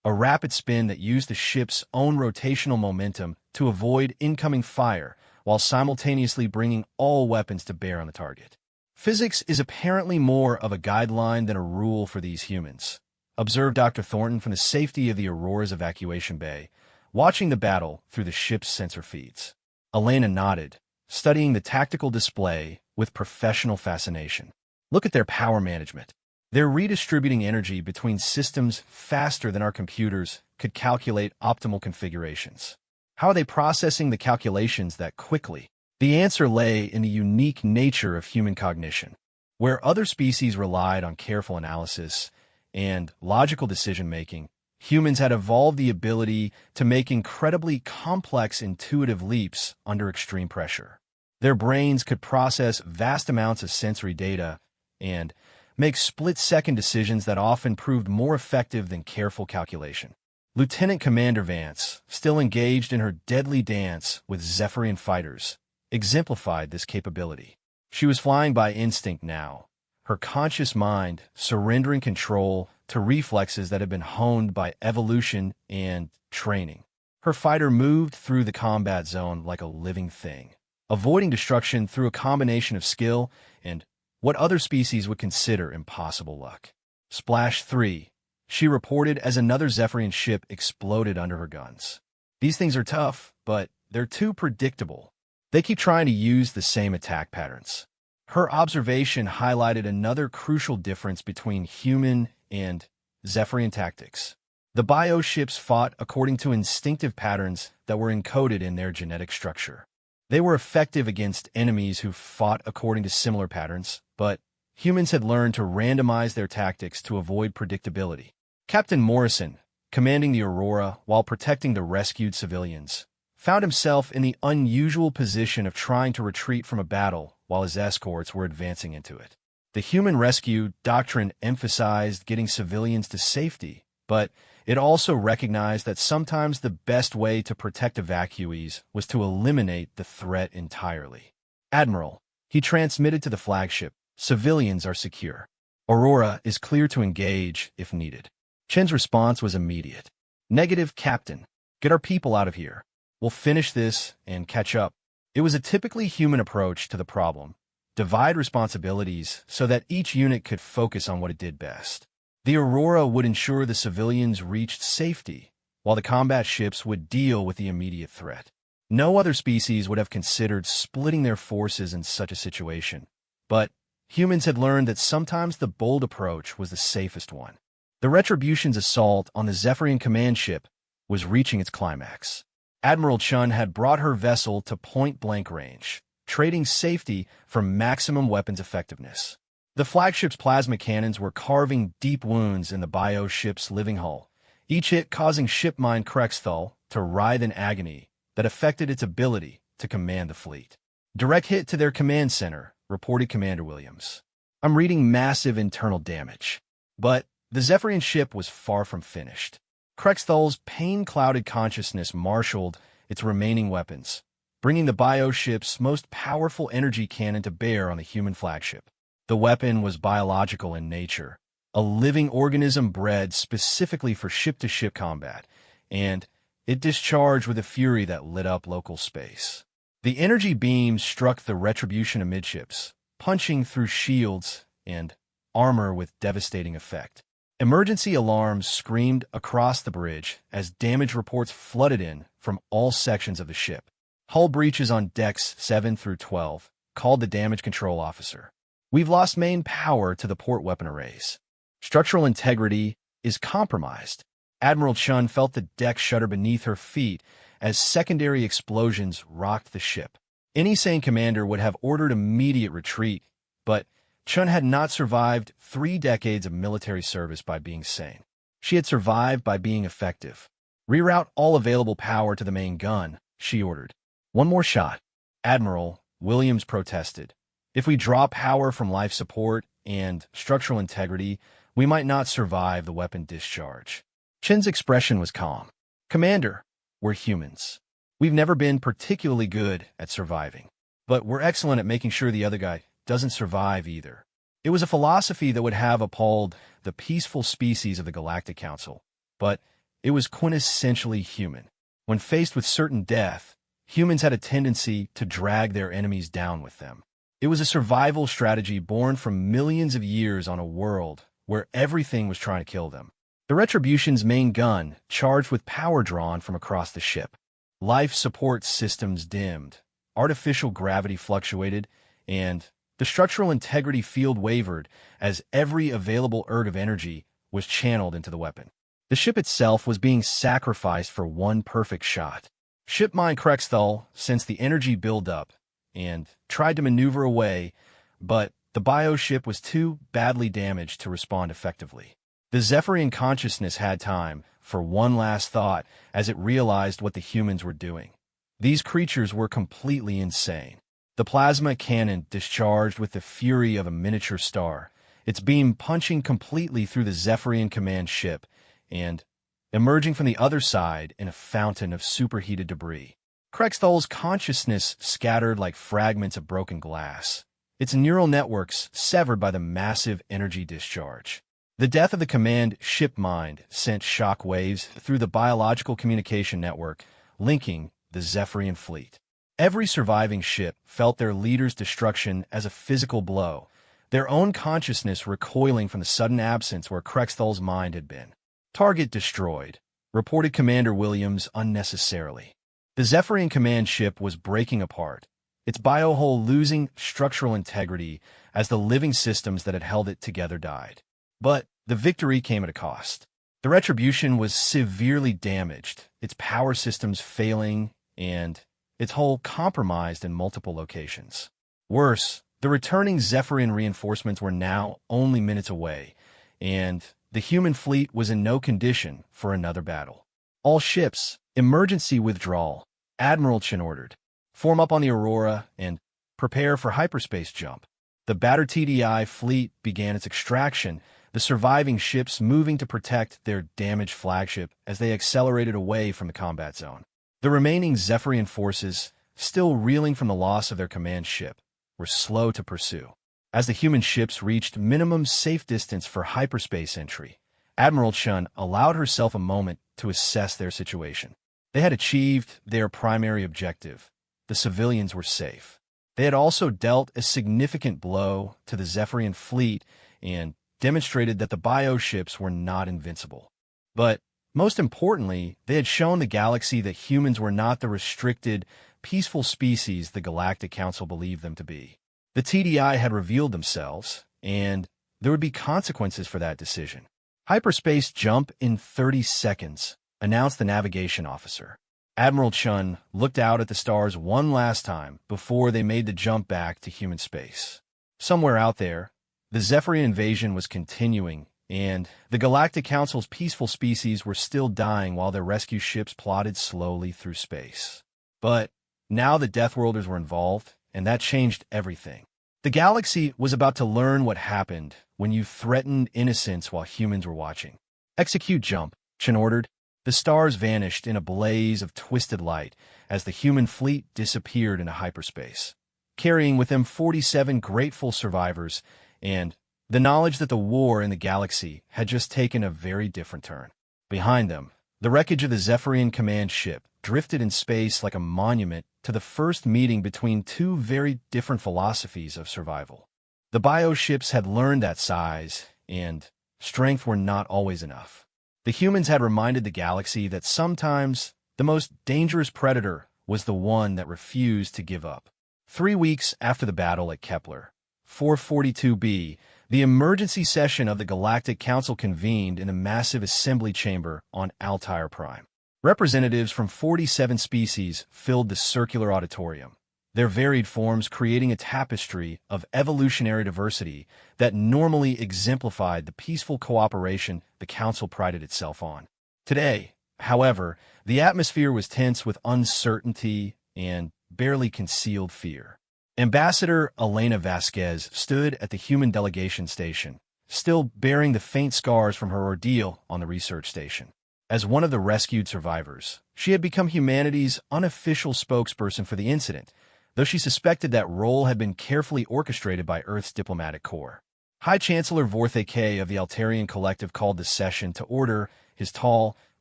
Speaker 1: a rapid spin that used the ship's own rotational momentum to avoid incoming fire while simultaneously bringing all weapons to bear on the target. Physics is apparently more of a guideline than a rule for these humans, observed Dr. Thornton from the safety of the Aurora's evacuation bay, watching the battle through the ship's sensor feeds. Elena nodded, studying the tactical display with professional fascination. "Look at their power management. They're redistributing energy between systems faster than our computers could calculate optimal configurations. How are they processing the calculations that quickly?" The answer lay in the unique nature of human cognition. Where other species relied on careful analysis and logical decision-making, humans had evolved the ability to make incredibly complex intuitive leaps under extreme pressure. Their brains could process vast amounts of sensory data and make split-second decisions that often proved more effective than careful calculation. Lieutenant Commander Vance, still engaged in her deadly dance with Zephyrian fighters, exemplified this capability. She was flying by instinct now, her conscious mind surrendering control to reflexes that had been honed by evolution and training. Her fighter moved through the combat zone like a living thing, avoiding destruction through a combination of skill and what other species would consider impossible luck. Splash 3, she reported as another Zephyrian ship exploded under her guns. "These things are tough, but they're too predictable. They keep trying to use the same attack patterns." Her observation highlighted another crucial difference between human and Zephyrian tactics. The bioships fought according to instinctive patterns that were encoded in their genetic structure. They were effective against enemies who fought according to similar patterns, but humans had learned to randomize their tactics to avoid predictability. Captain Morrison, commanding the Aurora while protecting the rescued civilians, found himself in the unusual position of trying to retreat from a battle while his escorts were advancing into it. The human rescue doctrine emphasized getting civilians to safety, but it also recognized that sometimes the best way to protect evacuees was to eliminate the threat entirely. "Admiral," he transmitted to the flagship, "civilians are secure. Aurora is clear to engage if needed." Chen's response was immediate. "Negative, Captain. Get our people out of here. We'll finish this and catch up." It was a typically human approach to the problem. Divide responsibilities so that each unit could focus on what it did best. The Aurora would ensure the civilians reached safety, while the combat ships would deal with the immediate threat. No other species would have considered splitting their forces in such a situation, but humans had learned that sometimes the bold approach was the safest one. The Retribution's assault on the Zephyrian command ship was reaching its climax. Admiral Chun had brought her vessel to point-blank range, trading safety for maximum weapons effectiveness. The flagship's plasma cannons were carving deep wounds in the bio ship's living hull, each hit causing shipmine Krexthal to writhe in agony that affected its ability to command the fleet. "Direct hit to their command center," reported Commander Williams. "I'm reading massive internal damage." But the Zephyrian ship was far from finished. Krexthal's pain-clouded consciousness marshaled its remaining weapons, bringing the bio ship's most powerful energy cannon to bear on the human flagship. The weapon was biological in nature, a living organism bred specifically for ship-to-ship combat, and it discharged with a fury that lit up local space. The energy beams struck the Retribution amidships, punching through shields and armor with devastating effect. Emergency alarms screamed across the bridge as damage reports flooded in from all sections of the ship. "Hull breaches on decks 7 through 12, called the damage control officer. "We've lost main power to the port weapon arrays. Structural integrity is compromised." Admiral Chun felt the deck shudder beneath her feet as secondary explosions rocked the ship. Any sane commander would have ordered immediate retreat, but Chun had not survived 3 decades of military service by being sane. She had survived by being effective. "Reroute all available power to the main gun," she ordered. "One more shot." Admiral Williams protested. "If we draw power from life support and structural integrity, we might not survive the weapon discharge." Chen's expression was calm. "Commander, we're humans. We've never been particularly good at surviving, but we're excellent at making sure the other guy doesn't survive either." It was a philosophy that would have appalled the peaceful species of the Galactic Council, but it was quintessentially human. When faced with certain death, humans had a tendency to drag their enemies down with them. It was a survival strategy born from millions of years on a world where everything was trying to kill them. The Retribution's main gun charged with power drawn from across the ship. Life support systems dimmed, artificial gravity fluctuated, and the structural integrity field wavered as every available erg of energy was channeled into the weapon. The ship itself was being sacrificed for one perfect shot. Shipmine Krexthal sensed the energy build up and tried to maneuver away, but the bio ship was too badly damaged to respond effectively. The Zephyrian consciousness had time for one last thought as it realized what the humans were doing. These creatures were completely insane. The plasma cannon discharged with the fury of a miniature star, its beam punching completely through the Zephyrian command ship and emerging from the other side in a fountain of superheated debris. Krexthal's consciousness scattered like fragments of broken glass, its neural networks severed by the massive energy discharge. The death of the command ship mind sent shock waves through the biological communication network linking the Zephyrian fleet. Every surviving ship felt their leader's destruction as a physical blow, their own consciousness recoiling from the sudden absence where Krexthal's mind had been. "Target destroyed," reported Commander Williams unnecessarily. The Zephyrian command ship was breaking apart, its biohull losing structural integrity as the living systems that had held it together died. But the victory came at a cost. The Retribution was severely damaged, its power systems failing, and its hull compromised in multiple locations. Worse, the returning Zephyrian reinforcements were now only minutes away, and the human fleet was in no condition for another battle. All ships, emergency withdrawal, Admiral Chen ordered. Form up on the Aurora and prepare for hyperspace jump. The battered TDI fleet began its extraction, the surviving ships moving to protect their damaged flagship as they accelerated away from the combat zone. The remaining Zephyrian forces, still reeling from the loss of their command ship, were slow to pursue. As the human ships reached minimum safe distance for hyperspace entry, Admiral Chen allowed herself a moment to assess their situation. They had achieved their primary objective. The civilians were safe. They had also dealt a significant blow to the Zephyrian fleet and demonstrated that the bioships were not invincible. But most importantly, they had shown the galaxy that humans were not the restricted, peaceful species the Galactic Council believed them to be. The TDI had revealed themselves, and there would be consequences for that decision. Hyperspace jump in 30 seconds, announced the navigation officer. Admiral Chen looked out at the stars one last time before they made the jump back to human space. Somewhere out there, the Zephyrian invasion was continuing, and the Galactic Council's peaceful species were still dying while their rescue ships plodded slowly through space. But now the Deathworlders were involved, and that changed everything. The galaxy was about to learn what happened when you threatened innocence while humans were watching. Execute jump, Chen ordered. The stars vanished in a blaze of twisted light as the human fleet disappeared into hyperspace, carrying with them 47 grateful survivors and the knowledge that the war in the galaxy had just taken a very different turn. Behind them, the wreckage of the Zephyrian command ship drifted in space like a monument to the first meeting between two very different philosophies of survival. The bioships had learned that size and strength were not always enough. The humans had reminded the galaxy that sometimes the most dangerous predator was the one that refused to give up. 3 weeks after the battle at Kepler, 442b, the emergency session of the Galactic Council convened in the massive assembly chamber on Altair Prime. Representatives from 47 species filled the circular auditorium, their varied forms creating a tapestry of evolutionary diversity that normally exemplified the peaceful cooperation the Council prided itself on. Today, however, the atmosphere was tense with uncertainty and barely concealed fear. Ambassador Elena Vasquez stood at the human delegation station, still bearing the faint scars from her ordeal on the research station. As one of the rescued survivors, she had become humanity's unofficial spokesperson for the incident, though she suspected that role had been carefully orchestrated by Earth's diplomatic corps. High Chancellor Vorthake of the Altarian Collective called the session to order, his tall,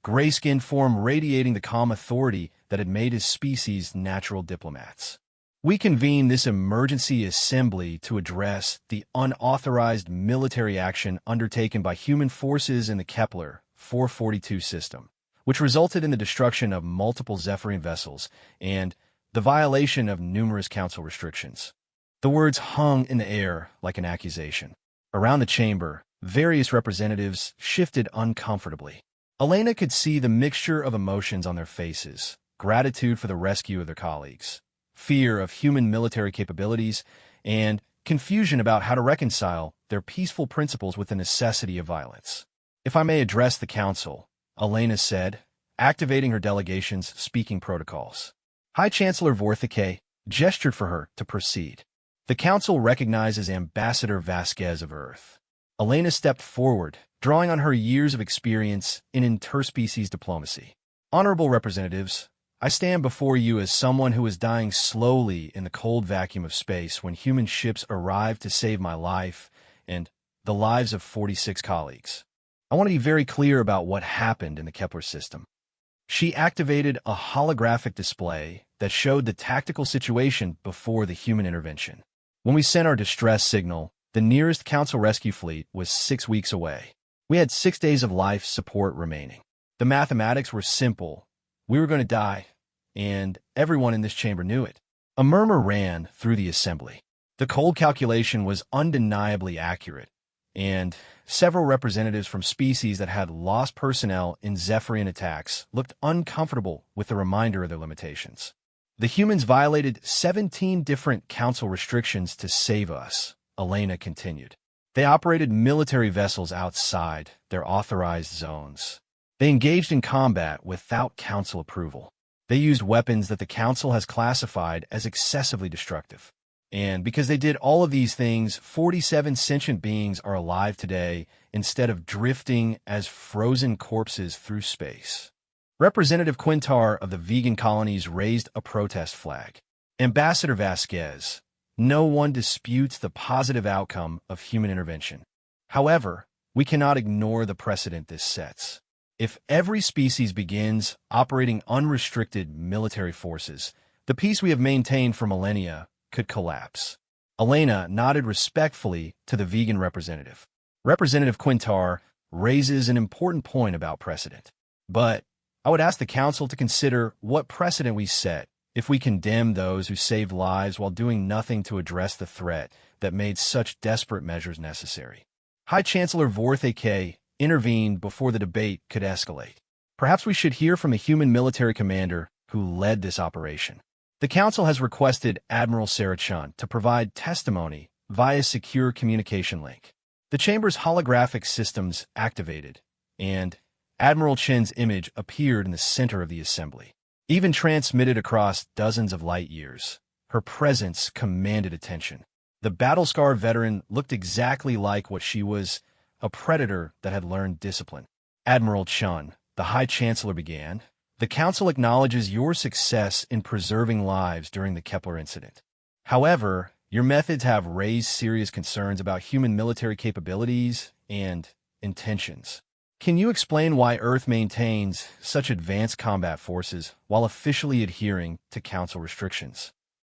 Speaker 1: gray-skinned form radiating the calm authority that had made his species natural diplomats. We convene this emergency assembly to address the unauthorized military action undertaken by human forces in the Kepler 442 system, which resulted in the destruction of multiple Zephyrian vessels and the violation of numerous council restrictions. The words hung in the air like an accusation. Around the chamber, various representatives shifted uncomfortably. Elena could see the mixture of emotions on their faces: gratitude for the rescue of their colleagues, fear of human military capabilities, and confusion about how to reconcile their peaceful principles with the necessity of violence. "If I may address the council," Elena said, activating her delegation's speaking protocols. High Chancellor Vorthake gestured for her to proceed. The council recognizes Ambassador Vasquez of Earth. Elena stepped forward, drawing on her years of experience in interspecies diplomacy. "Honorable representatives, I stand before you as someone who is dying slowly in the cold vacuum of space when human ships arrive to save my life and the lives of 46 colleagues. I want to be very clear about what happened in the Kepler system." She activated a holographic display that showed the tactical situation before the human intervention. "When we sent our distress signal, the nearest Council rescue fleet was 6 weeks away. We had 6 days of life support remaining. The mathematics were simple. We were going to die, and everyone in this chamber knew it." A murmur ran through the assembly. The cold calculation was undeniably accurate, and several representatives from species that had lost personnel in Zephyrian attacks looked uncomfortable with the reminder of their limitations. The humans violated 17 different council restrictions to save us, Elena continued. They operated military vessels outside their authorized zones. They engaged in combat without council approval. They used weapons that the council has classified as excessively destructive. And because they did all of these things, 47 sentient beings are alive today instead of drifting as frozen corpses through space. Representative Quintar of the vegan colonies raised a protest flag. Ambassador Vasquez, no one disputes the positive outcome of human intervention. However, we cannot ignore the precedent this sets. If every species begins operating unrestricted military forces, the peace we have maintained for millennia could collapse. Elena nodded respectfully to the vegan representative. Representative Quintar raises an important point about precedent. But I would ask the Council to consider what precedent we set if we condemn those who saved lives while doing nothing to address the threat that made such desperate measures necessary. High Chancellor Vorthake intervened before the debate could escalate. Perhaps we should hear from a human military commander who led this operation. The Council has requested Admiral Sarah Chun to provide testimony via secure communication link. The Chamber's holographic systems activated, and Admiral Chen's image appeared in the center of the assembly. Even transmitted across dozens of light years, her presence commanded attention. The battle-scarred veteran looked exactly like what she was, a predator that had learned discipline. Admiral Chun, the High Chancellor began, the Council acknowledges your success in preserving lives during the Kepler incident. However, your methods have raised serious concerns about human military capabilities and intentions. Can you explain why Earth maintains such advanced combat forces while officially adhering to Council restrictions?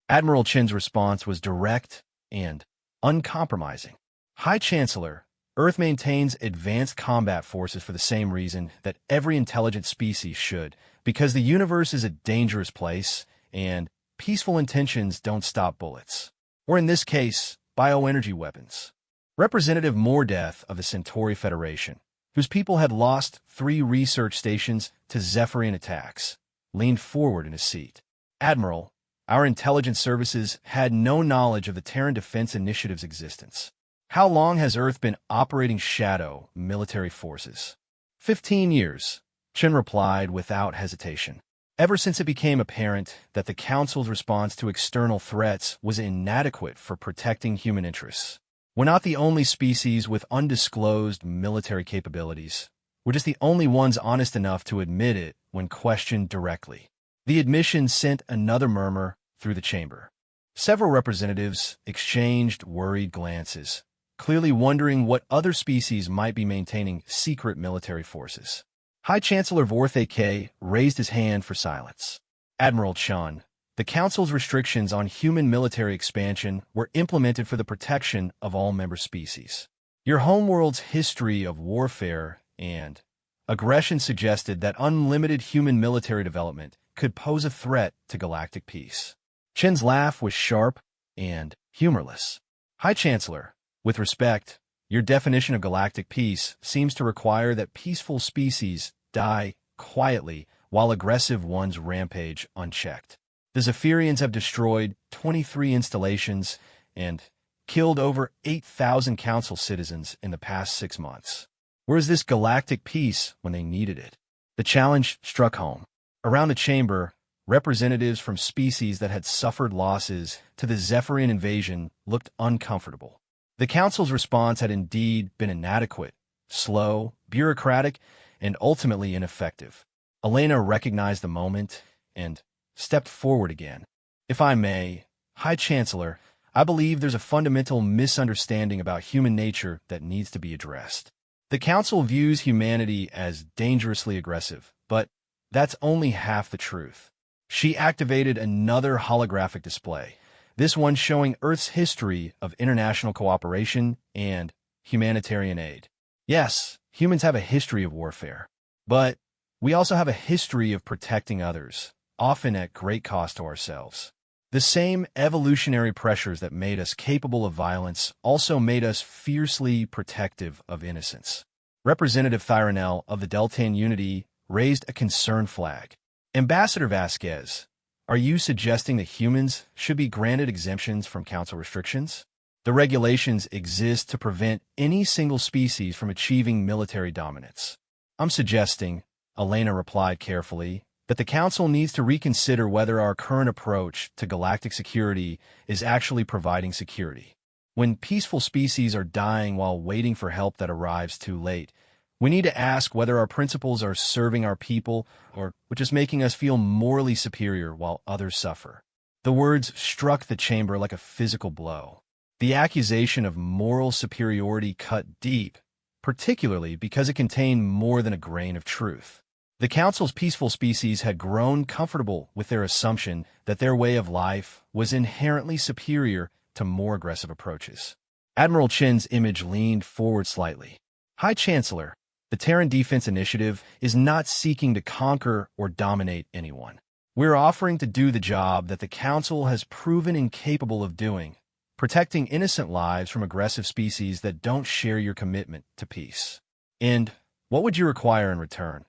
Speaker 1: Admiral Chen's response was direct and uncompromising. High Chancellor, Earth maintains advanced combat forces for the same reason that every intelligent species should, because the universe is a dangerous place and peaceful intentions don't stop bullets. Or in this case, bioenergy weapons. Representative Mordeath of the Centauri Federation, whose people had lost 3 research stations to Zephyrian attacks, leaned forward in his seat. Admiral, our intelligence services had no knowledge of the Terran Defense Initiative's existence. How long has Earth been operating shadow military forces? 15 years, Chen replied without hesitation. Ever since it became apparent that the Council's response to external threats was inadequate for protecting human interests. We're not the only species with undisclosed military capabilities. We're just the only ones honest enough to admit it when questioned directly. The admission sent another murmur through the chamber. Several representatives exchanged worried glances, clearly wondering what other species might be maintaining secret military forces. High Chancellor Vorthake raised his hand for silence. Admiral Chun, the Council's restrictions on human military expansion were implemented for the protection of all member species. Your homeworld's history of warfare and aggression suggested that unlimited human military development could pose a threat to galactic peace. Chen's laugh was sharp and humorless. High Chancellor, with respect, your definition of galactic peace seems to require that peaceful species die quietly while aggressive ones rampage unchecked. The Zephyrians have destroyed 23 installations and killed over 8,000 Council citizens in the past 6 months. Where is this galactic peace when they needed it? The challenge struck home. Around the chamber, representatives from species that had suffered losses to the Zephyrian invasion looked uncomfortable. The Council's response had indeed been inadequate, slow, bureaucratic, and ultimately ineffective. Elena recognized the moment and stepped forward again. If I may, High Chancellor, I believe there's a fundamental misunderstanding about human nature that needs to be addressed. The Council views humanity as dangerously aggressive, but that's only half the truth. She activated another holographic display, this one showing Earth's history of international cooperation and humanitarian aid. Yes, humans have a history of warfare, but we also have a history of protecting others, often at great cost to ourselves. The same evolutionary pressures that made us capable of violence also made us fiercely protective of innocence. Representative Thironel of the Deltan Unity raised a concerned flag. Ambassador Vasquez, Are you suggesting that humans should be granted exemptions from council restrictions? The regulations exist to prevent any single species from achieving military dominance. I'm suggesting, Elena replied carefully, that the Council needs to reconsider whether our current approach to galactic security is actually providing security. When peaceful species are dying while waiting for help that arrives too late, we need to ask whether our principles are serving our people or just making us feel morally superior while others suffer. The words struck the chamber like a physical blow. The accusation of moral superiority cut deep, particularly because it contained more than a grain of truth. The Council's peaceful species had grown comfortable with their assumption that their way of life was inherently superior to more aggressive approaches. Admiral Chen's image leaned forward slightly. High Chancellor, the Terran Defense Initiative is not seeking to conquer or dominate anyone. We're offering to do the job that the Council has proven incapable of doing, protecting innocent lives from aggressive species that don't share your commitment to peace. And what would you require in return?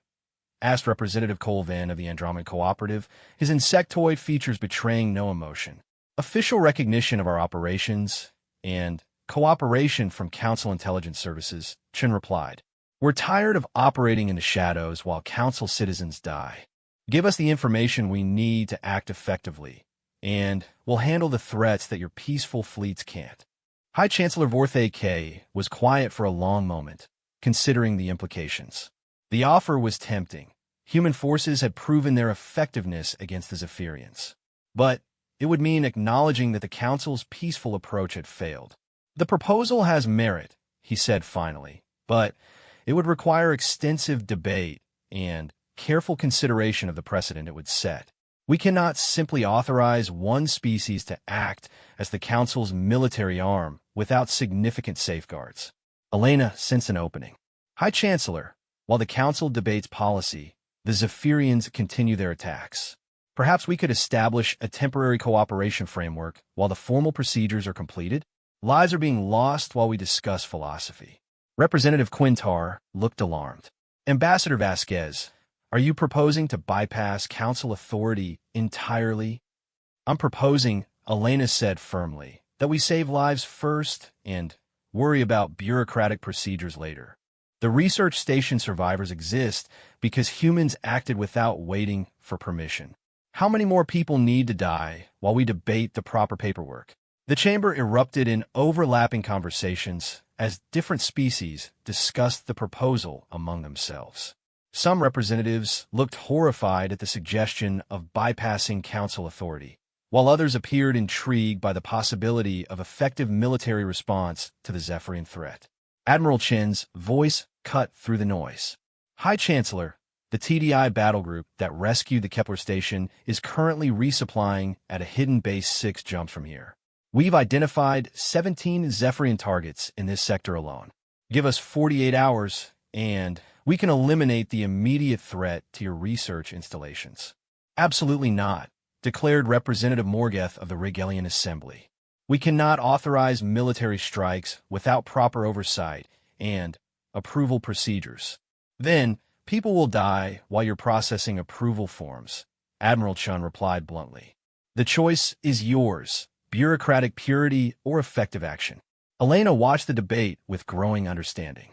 Speaker 1: Asked Representative Colvin of the Andromeda Cooperative, his insectoid features betraying no emotion. Official recognition of our operations and cooperation from Council Intelligence Services, Chen replied. We're tired of operating in the shadows while Council citizens die. Give us the information we need to act effectively, and we'll handle the threats that your peaceful fleets can't. High Chancellor Vorthe K was quiet for a long moment, considering the implications. The offer was tempting. Human forces had proven their effectiveness against the Zephyrians. But it would mean acknowledging that the Council's peaceful approach had failed. The proposal has merit, he said finally, but it would require extensive debate and careful consideration of the precedent it would set. We cannot simply authorize one species to act as the Council's military arm without significant safeguards. Elena sensed an opening. High Chancellor, while the Council debates policy, the Zephyrians continue their attacks. Perhaps we could establish a temporary cooperation framework while the formal procedures are completed. Lives are being lost while we discuss philosophy. Representative Quintar looked alarmed. Ambassador Vasquez, are you proposing to bypass Council authority entirely? I'm proposing, Elena said firmly, that we save lives first and worry about bureaucratic procedures later. The research station survivors exist because humans acted without waiting for permission. How many more people need to die while we debate the proper paperwork? The chamber erupted in overlapping conversations as different species discussed the proposal among themselves. Some representatives looked horrified at the suggestion of bypassing Council authority, while others appeared intrigued by the possibility of effective military response to the Zephyrian threat. Admiral Chen's voice cut through the noise. High Chancellor, the TDI battle group that rescued the Kepler station is currently resupplying at a hidden base 6 jumps from here. We've identified 17 Zephyrian targets in this sector alone. Give us 48 hours, and we can eliminate the immediate threat to your research installations. Absolutely not, declared Representative Morgeth of the Rigelian Assembly. We cannot authorize military strikes without proper oversight and approval procedures. Then, people will die while you're processing approval forms, Admiral Chun replied bluntly. The choice is yours, bureaucratic purity or effective action. Elena watched the debate with growing understanding.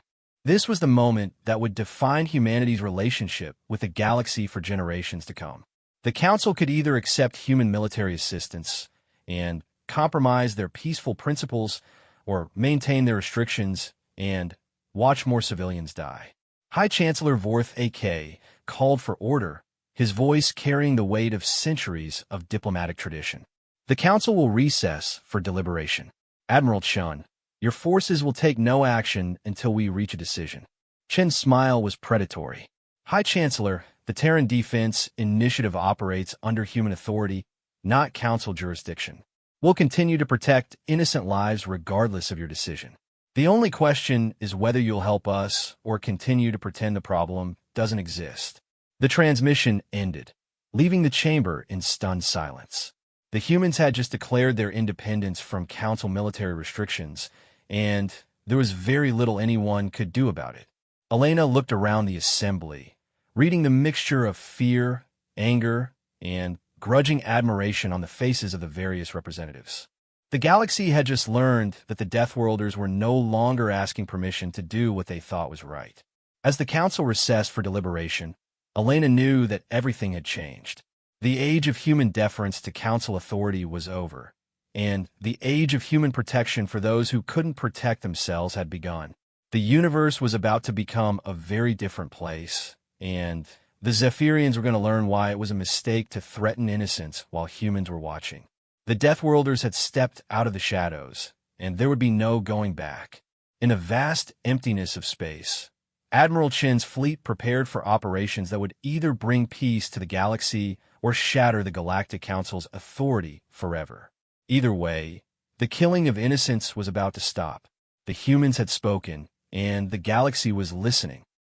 Speaker 1: This was the moment that would define humanity's relationship with the galaxy for generations to come. The Council could either accept human military assistance and compromise their peaceful principles or maintain their restrictions and watch more civilians die. High Chancellor Vorth AK called for order, his voice carrying the weight of centuries of diplomatic tradition. The Council will recess for deliberation. Admiral Chun, your forces will take no action until we reach a decision. Chen's smile was predatory. High Chancellor, the Terran Defense Initiative operates under human authority, not Council jurisdiction. We'll continue to protect innocent lives regardless of your decision. The only question is whether you'll help us or continue to pretend the problem doesn't exist. The transmission ended, leaving the chamber in stunned silence. The humans had just declared their independence from Council military restrictions, and there was very little anyone could do about it. Elena looked around the assembly, reading the mixture of fear, anger, and grudging admiration on the faces of the various representatives. The galaxy had just learned that the Deathworlders were no longer asking permission to do what they thought was right. As the council recessed for deliberation, Elena knew that everything had changed. The age of human deference to council authority was over, and the age of human protection for those who couldn't protect themselves had begun. The universe was about to become a very different place, and the Zephyrians were going to learn why it was a mistake to threaten innocence while humans were watching. The Deathworlders had stepped out of the shadows, and there would be no going back. In a vast emptiness of space, Admiral Chin's fleet prepared for operations that would either bring peace to the galaxy or shatter the Galactic Council's authority forever. Either way, the killing of innocents was about to stop. The humans had spoken, and the galaxy was listening.